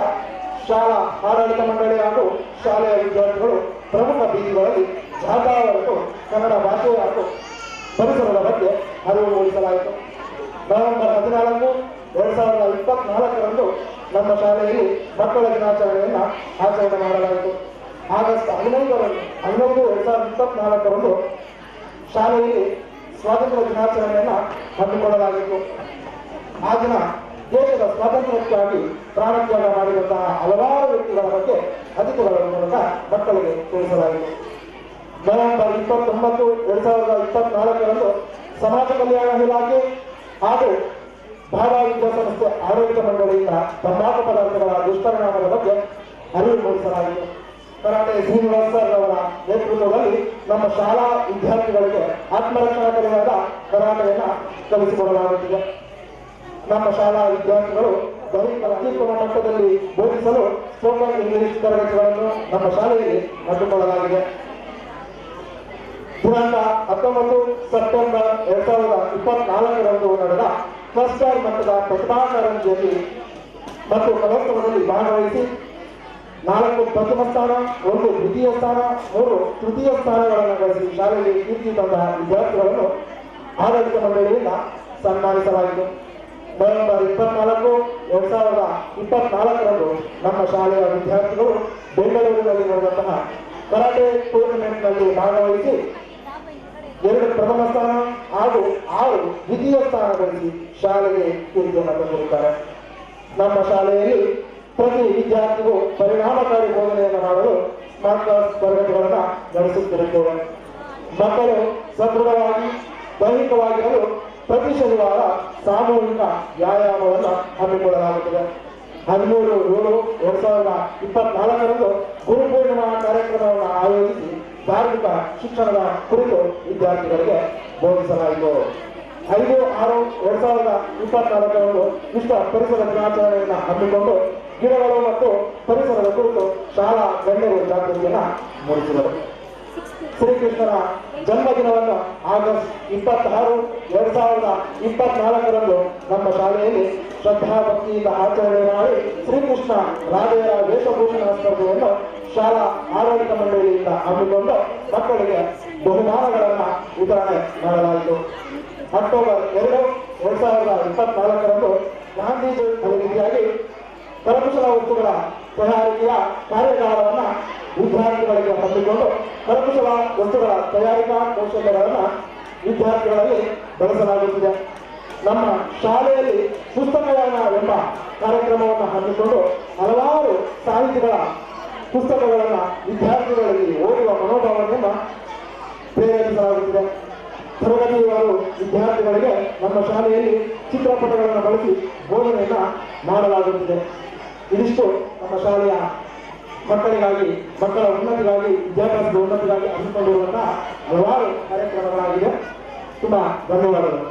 ಶಾಲಾ ಆಡಳಿತ ಮಂಡಳಿ ಹಾಗೂ ಶಾಲೆಯ ವಿದ್ಯಾರ್ಥಿಗಳು ಪ್ರಮುಖ ಬೀದಿಗಳಲ್ಲಿ ಜಾಥಾ ಹೊರಟು ಕನ್ನಡ ಭಾಷೆ ಹಾಗೂ ಪರಿಸರದ ಬಗ್ಗೆ ಅರಿವು ಮೂಡಿಸಲಾಯಿತು. ನವೆಂಬರ್ 14, 2024ರಂದು ನಮ್ಮ ಶಾಲೆಯಲ್ಲಿ ಮಕ್ಕಳ ದಿನಾಚರಣೆಯನ್ನು ಆಚರಣೆ ಮಾಡಲಾಯಿತು. ಆಗಸ್ಟ್ 15, 2024ರಂದು ಶಾಲೆಯಲ್ಲಿ ಸ್ವಾತಂತ್ರ್ಯ ದಿನಾಚರಣೆಯನ್ನು ಹಮ್ಮಿಕೊಳ್ಳಲಾಗಿತ್ತು. ಆ ದಿನ ದೇಶದ ಸ್ವಾತಂತ್ರ್ಯಕ್ಕಾಗಿ ಪ್ರಾಣತ್ಯಾಗ ಮಾಡಿದಂತಹ ಹಲವಾರು ವ್ಯಕ್ತಿಗಳ ಬಗ್ಗೆ ಅತಿಥಿಗಳ ಮೂಲಕ ಮಕ್ಕಳಿಗೆ ತಿಳಿಸಲಾಯಿತು. ನವೆಂಬರ್ 29, 2024ರಂದು ಸಮಾಜ ಕಲ್ಯಾಣ ಇಲಾಖೆ ಹಾಗೂ ಬಾಬಾ ವಿದ್ಯಾಸಂಸ್ಥೆ ಆಡಳಿತ ಮಂಡಳಿಯಿಂದ ತಂಬಾಕು ಪದಾರ್ಥಗಳ ದುಷ್ಪರಿಣಾಮದ ಬಗ್ಗೆ ಅರಿವು ಮೂಡಿಸಲಾಯಿತು. ಕರಾಟೆ ಶ್ರೀನಿವಾಸ್ ಸರ್ ಅವರ ನೇತೃತ್ವದಲ್ಲಿ ನಮ್ಮ ಶಾಲಾ ವಿದ್ಯಾರ್ಥಿಗಳಿಗೆ ಆತ್ಮರಕ್ಷಣಾ ಕಲೆಯಾದ ಕರಾಟೆಯನ್ನು ಕಲಿಸಿಕೊಡಲಾಗುತ್ತಿದೆ. ನಮ್ಮ ಶಾಲಾ ವಿದ್ಯಾರ್ಥಿಗಳು ಅತ್ಯುತ್ತಮ ಮಟ್ಟದಲ್ಲಿ ಬೋಧಿಸಲು ಸ್ಪೋಕನ್ ಇಂಗ್ಲಿಷ್ ತರಗತಿಗಳನ್ನು ನಮ್ಮ ಶಾಲೆಯಲ್ಲಿ ಹಮ್ಮಿಕೊಳ್ಳಲಾಗಿದೆ. ದಿನಾಂಕ 19 ಸೆಪ್ಟೆಂಬರ್ 2024ರಂದು ನಡೆದ ಕ್ಲಸ್ಟರ್ ಮಟ್ಟದ ಪ್ರತಿಭಾ ಕಾರಂಜಿಯಲ್ಲಿ ಮತ್ತು ಕಲೋತ್ಸವದಲ್ಲಿ ಭಾಗವಹಿಸಿ 4 ಪ್ರಥಮ ಸ್ಥಾನ, 1 ದ್ವಿತೀಯ ಸ್ಥಾನ, 3 ತೃತೀಯ ಸ್ಥಾನಗಳನ್ನು ಗಳಿಸಿ ಶಾಲೆಯಲ್ಲಿ ಕೀರ್ತಿ ತಂದ ವಿದ್ಯಾರ್ಥಿಗಳನ್ನು ಆಡಳಿತ ಮಂಡಳಿಯಿಂದ ಸನ್ಮಾನಿಸಲಾಯಿತು. ನವೆಂಬರ್ 24, 2024ರಂದು ನಮ್ಮ ಶಾಲೆಯ ವಿದ್ಯಾರ್ಥಿಗಳು ಬೆಂಗಳೂರಿನಲ್ಲಿ ನಡೆದಂತಹ ಕರಾಟೆ ಟೂರ್ನಿಮೆಂಟ್ನಲ್ಲಿ ಭಾಗವಹಿಸಿ 2 ಪ್ರಥಮ ಸ್ಥಾನ ಹಾಗೂ 6 ದ್ವಿತೀಯ ಸ್ಥಾನ ಗಳಿಸಿ ಶಾಲೆಗೆ ಕೀರ್ತಿಯನ್ನು ತಂದಿರುತ್ತಾರೆ. ನಮ್ಮ ಶಾಲೆಯಲ್ಲಿ ಪ್ರತಿ ವಿದ್ಯಾರ್ಥಿಗೂ ಪರಿಣಾಮಕಾರಿ ಬೋಧನೆಯನ್ನು ಮಾಡಲು ಸ್ಮಾರ್ಟ್ ಕ್ಲಾಸ್ ತರಗತಿಗಳನ್ನು ನಡೆಸುತ್ತಿರುತ್ತೇವೆ. ಮಕ್ಕಳು ಸದೃಢವಾಗಿ ದೈಹಿಕವಾಗಿರಲು ಪ್ರತಿ ಶನಿವಾರ ಸಾಮೂಹಿಕ ವ್ಯಾಯಾಮವನ್ನು ಹಮ್ಮಿಕೊಳ್ಳಲಾಗುತ್ತದೆ. 13/7/2024ರಂದು ಗುರುಪೂರ್ಣಿಮಾ ಕಾರ್ಯಕ್ರಮವನ್ನು ಆಯೋಜಿಸಿ ಧಾರ್ಮಿಕ ಶಿಕ್ಷಣದ ಕುರಿತು ವಿದ್ಯಾರ್ಥಿಗಳಿಗೆ ಬೋಧಿಸಲಾಯಿತು. 5/6/2024ರಂದು ವಿಶ್ವ ಪರಿಸರ ದಿನಾಚರಣೆಯನ್ನು ಹಮ್ಮಿಕೊಂಡು ಗಿಡಗಳು ಮತ್ತು ಪರಿಸರದ ಕುರಿತು ಶಾಲಾ ಗಣ್ಯರು ಜಾಗೃತಿಯನ್ನು ಮೂಡಿಸಿದರು. ಶ್ರೀಕೃಷ್ಣನ ಜನ್ಮದಿನವನ್ನು ಆಗಸ್ಟ್ 26, 2024ರಂದು ನಮ್ಮ ಶಾಲೆಯಲ್ಲಿ ಶ್ರದ್ಧಾಭಕ್ತಿಯಿಂದ ಆಚರಣೆ ಮಾಡಿ ಶ್ರೀಕೃಷ್ಣ ರಾಧೆಯರ ವೇಷಭೂಷಣ ಸ್ಪರ್ಧೆಯನ್ನು ಶಾಲಾ ಆಡಳಿತ ಮಂಡಳಿಯಿಂದ ಹಮ್ಮಿಕೊಂಡು ಮಕ್ಕಳಿಗೆ ಬಹುಮಾನಗಳನ್ನು ವಿತರಣೆ ಮಾಡಲಾಯಿತು. ಅಕ್ಟೋಬರ್ 2, 2024ರಂದು ಗಾಂಧೀಜಿ ಅಭಿವೃದ್ಧಿಯಾಗಿ ಕರಕುಶಲ ವಸ್ತುಗಳ ತಯಾರಿಕೆಯ ಕಾರ್ಯಾಗಾರವನ್ನು ವಿದ್ಯಾರ್ಥಿಗಳಿಗೆ ಹಮ್ಮಿಕೊಂಡು ಕರಕುಶಲ ವಸ್ತುಗಳ ತಯಾರಿಕಾ ಕೌಶಲ್ಯಗಳನ್ನು ವಿದ್ಯಾರ್ಥಿಗಳಲ್ಲಿ ಬೆಳೆಸಲಾಗುತ್ತಿದೆ. ನಮ್ಮ ಶಾಲೆಯಲ್ಲಿ ಪುಸ್ತಕಯಾನ ಎಂಬ ಕಾರ್ಯಕ್ರಮವನ್ನು ಹಮ್ಮಿಕೊಂಡು ಹಲವಾರು ಸಾಹಿತಿಗಳ ಪುಸ್ತಕಗಳನ್ನು ವಿದ್ಯಾರ್ಥಿಗಳಲ್ಲಿ ಓದುವ ಮನೋಭಾವನೆಯನ್ನು ಪ್ರೇರೇಪಿಸಲಾಗುತ್ತಿದೆ. ತರಗತಿಯವರು ವಿದ್ಯಾರ್ಥಿಗಳಿಗೆ ನಮ್ಮ ಶಾಲೆಯಲ್ಲಿ ಚಿತ್ರಪಟಗಳನ್ನು ಬಳಸಿ ಬೋಧನೆಯನ್ನು ಮಾಡಲಾಗುತ್ತಿದೆ. ಇದಿಷ್ಟು ನಮ್ಮ ಶಾಲೆಯ ಮಕ್ಕಳಿಗಾಗಿ, ಮಕ್ಕಳ ಉನ್ನತಿಗಾಗಿ, ವಿದ್ಯಾಭ್ಯಾಸದ ಉನ್ನತಿಗಾಗಿ ಹಮ್ಮಿಕೊಂಡಿರುವಂತಹ ಹಲವಾರು ಕಾರ್ಯಕ್ರಮಗಳಾಗಿದೆ. ತುಂಬ ಧನ್ಯವಾದಗಳು.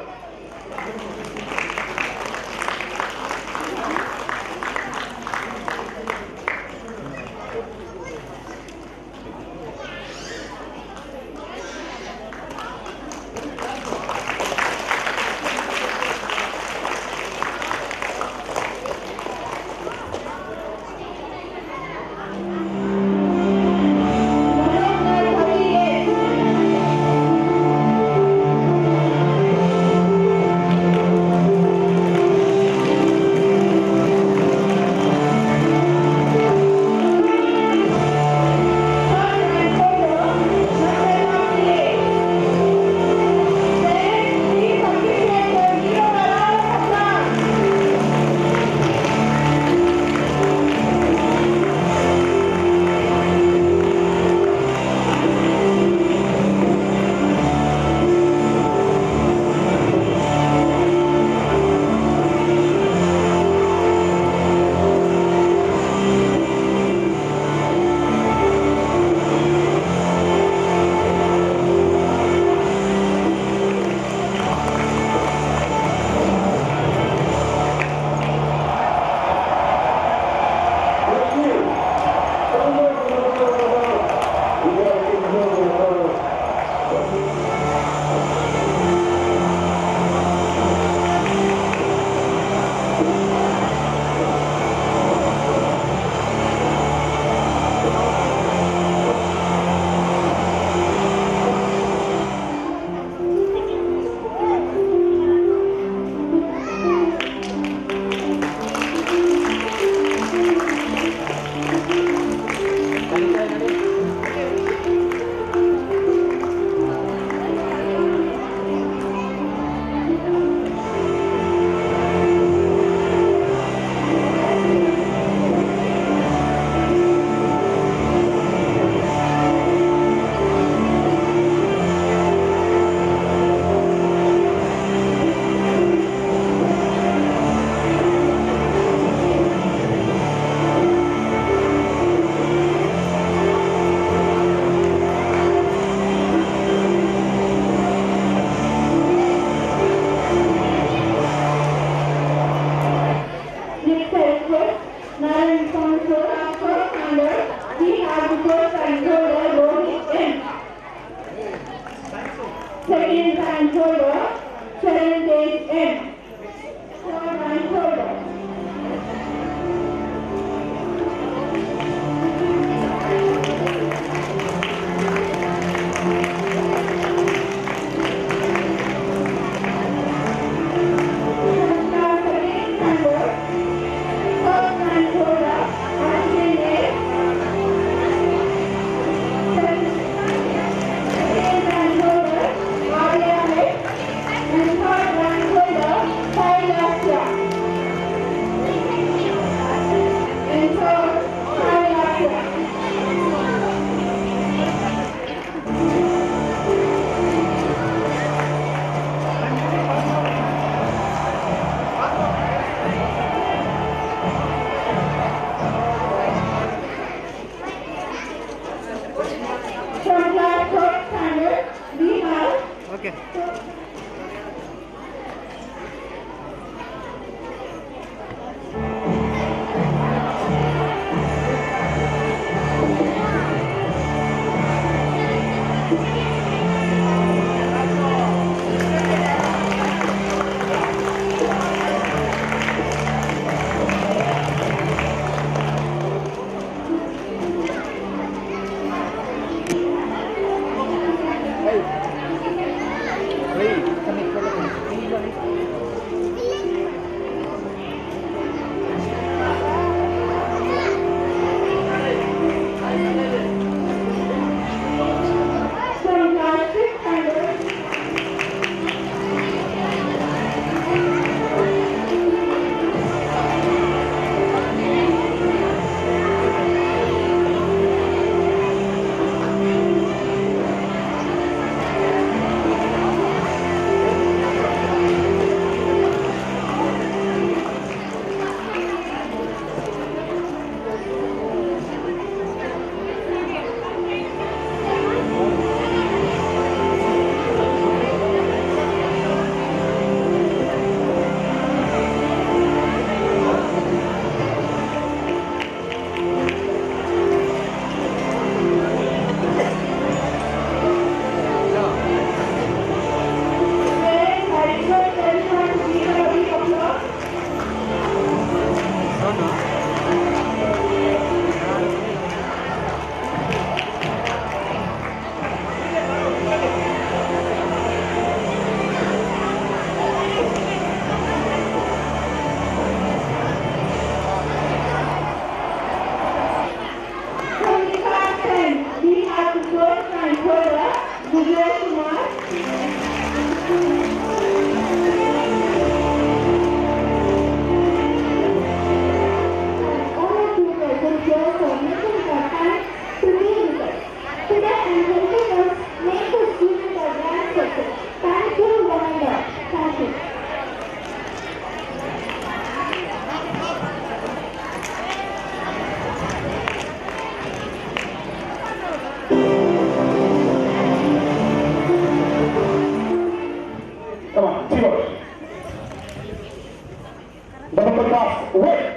Hey!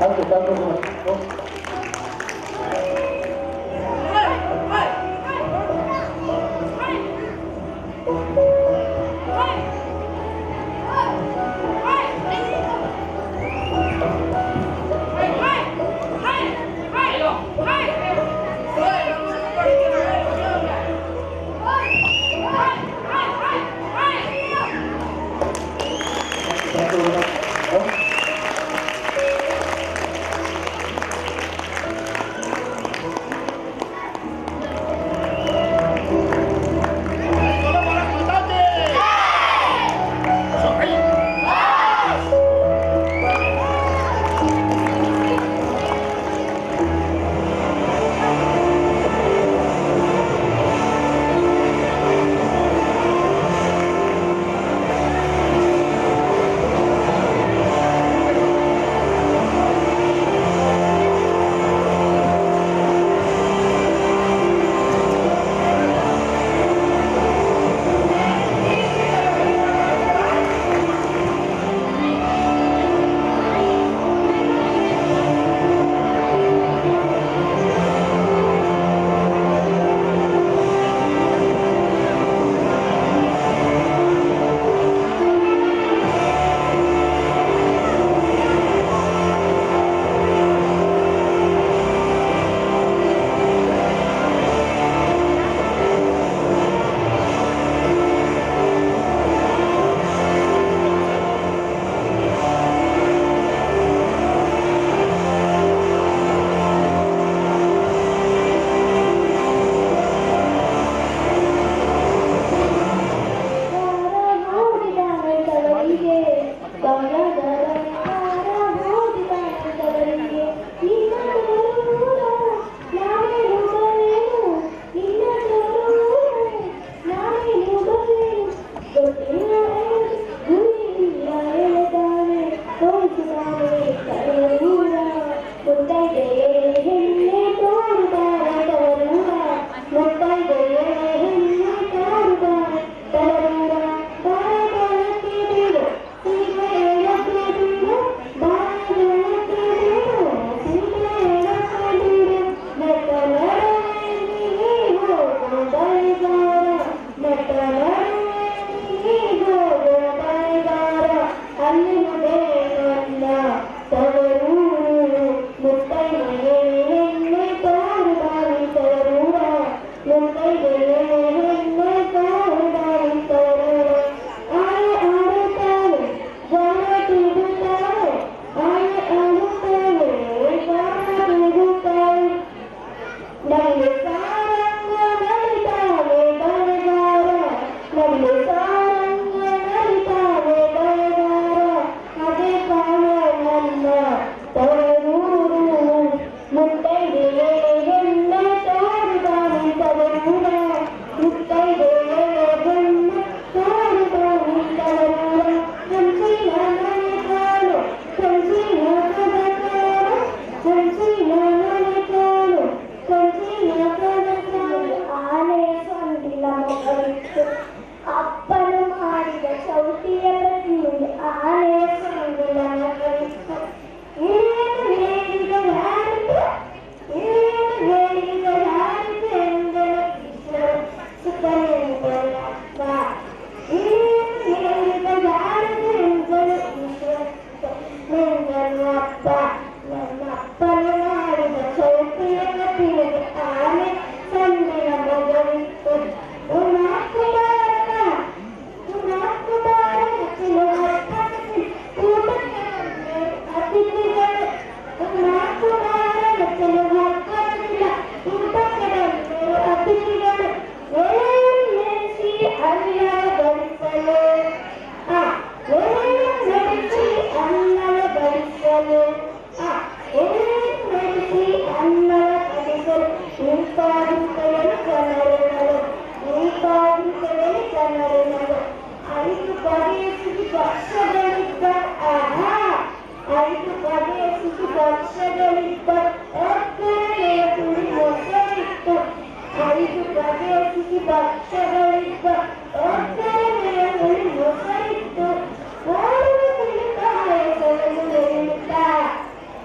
Thank you so much.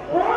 Oh!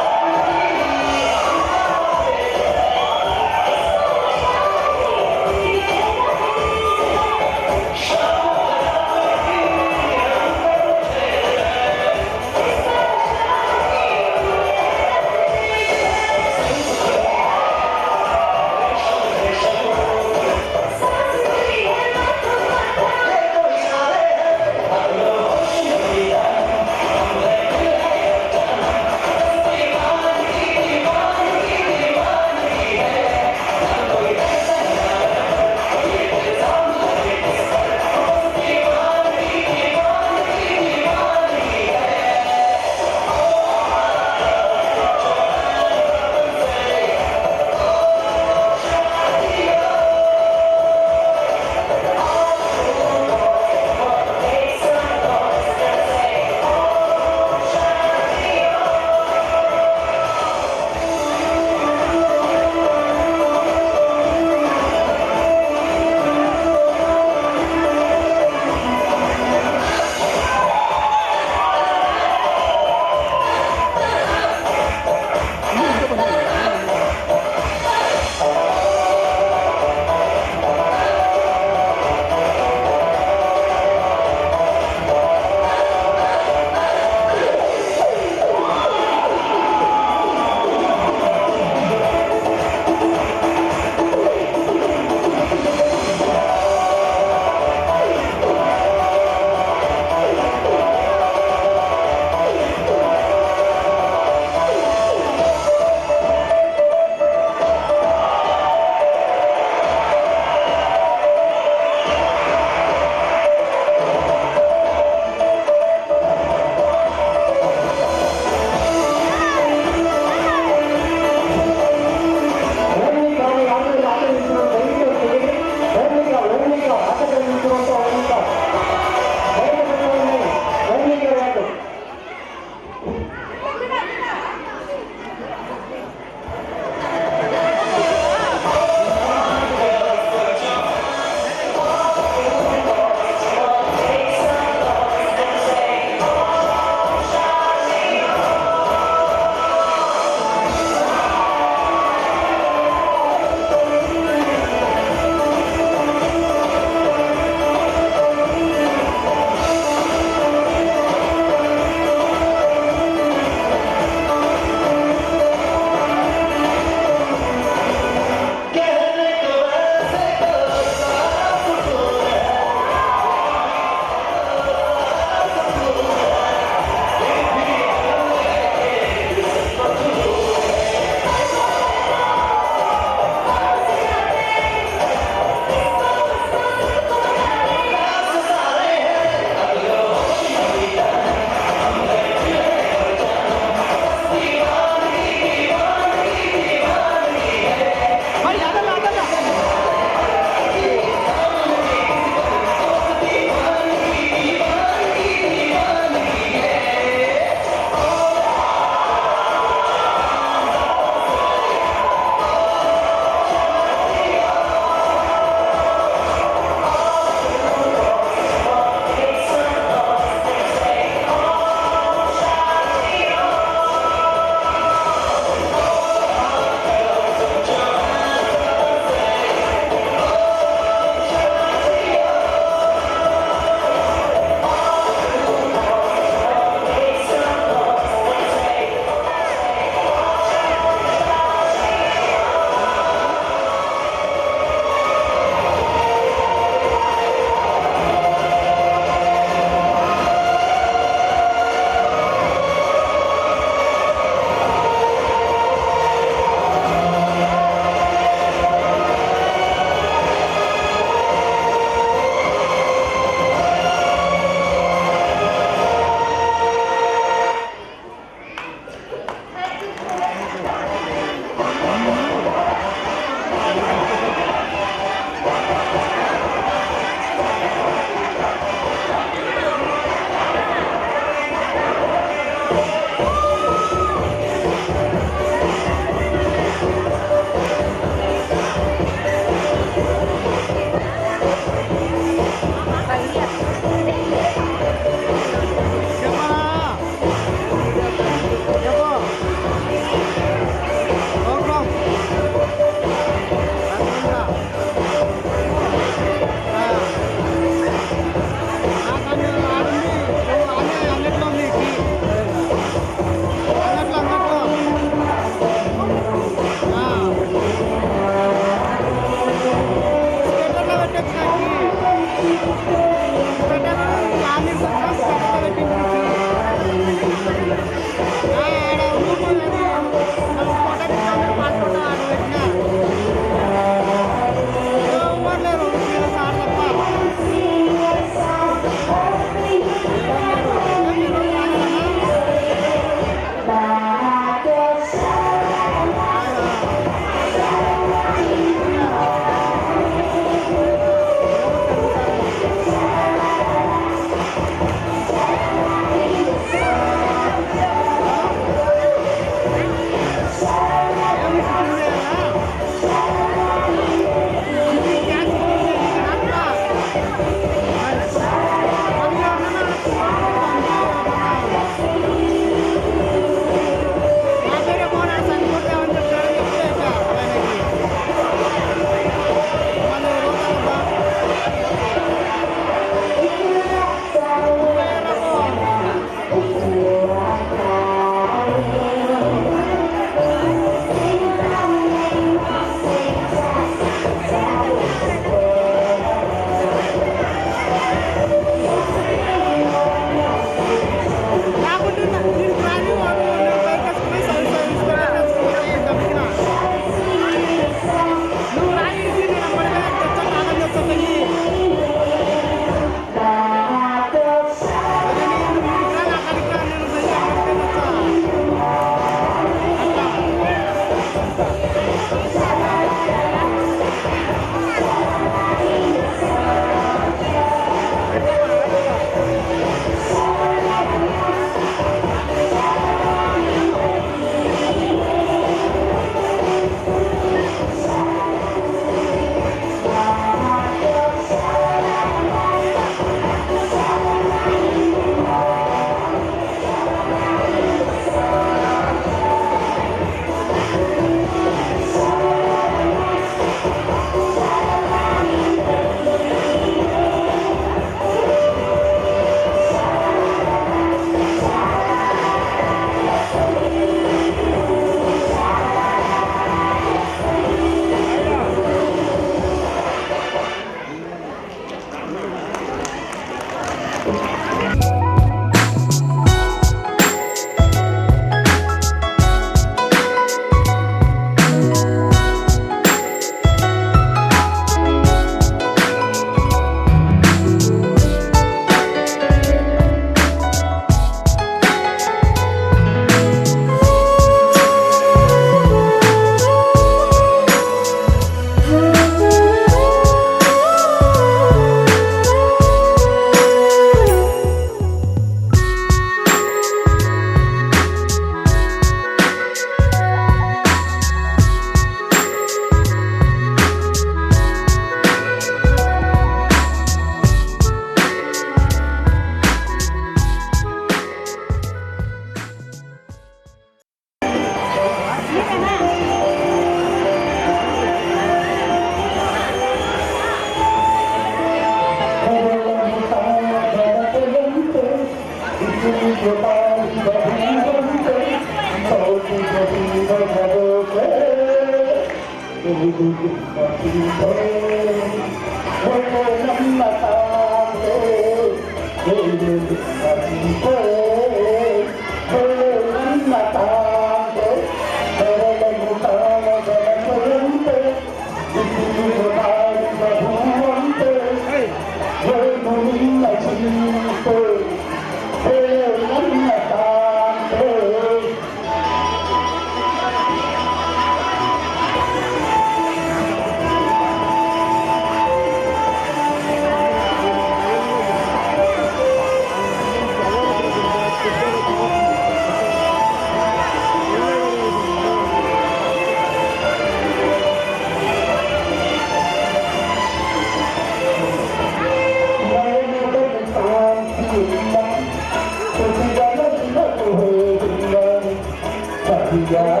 la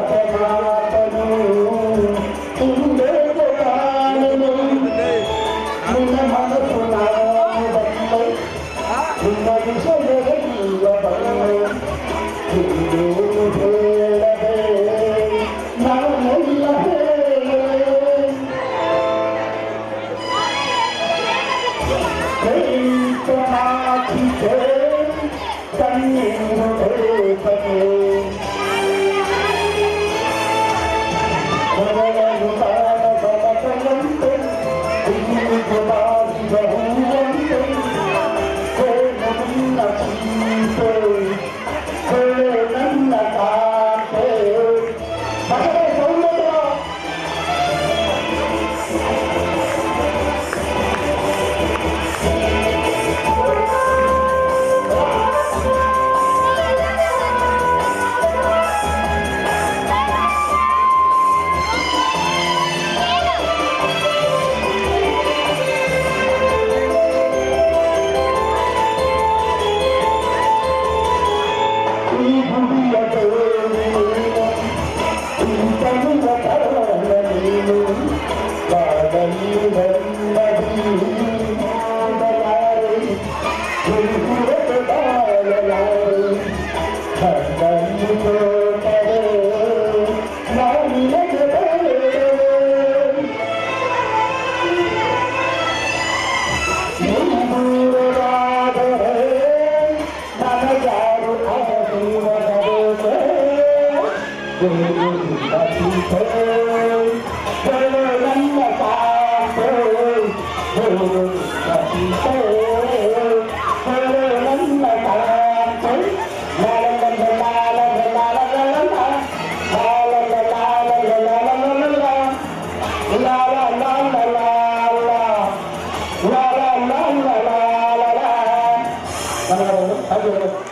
la la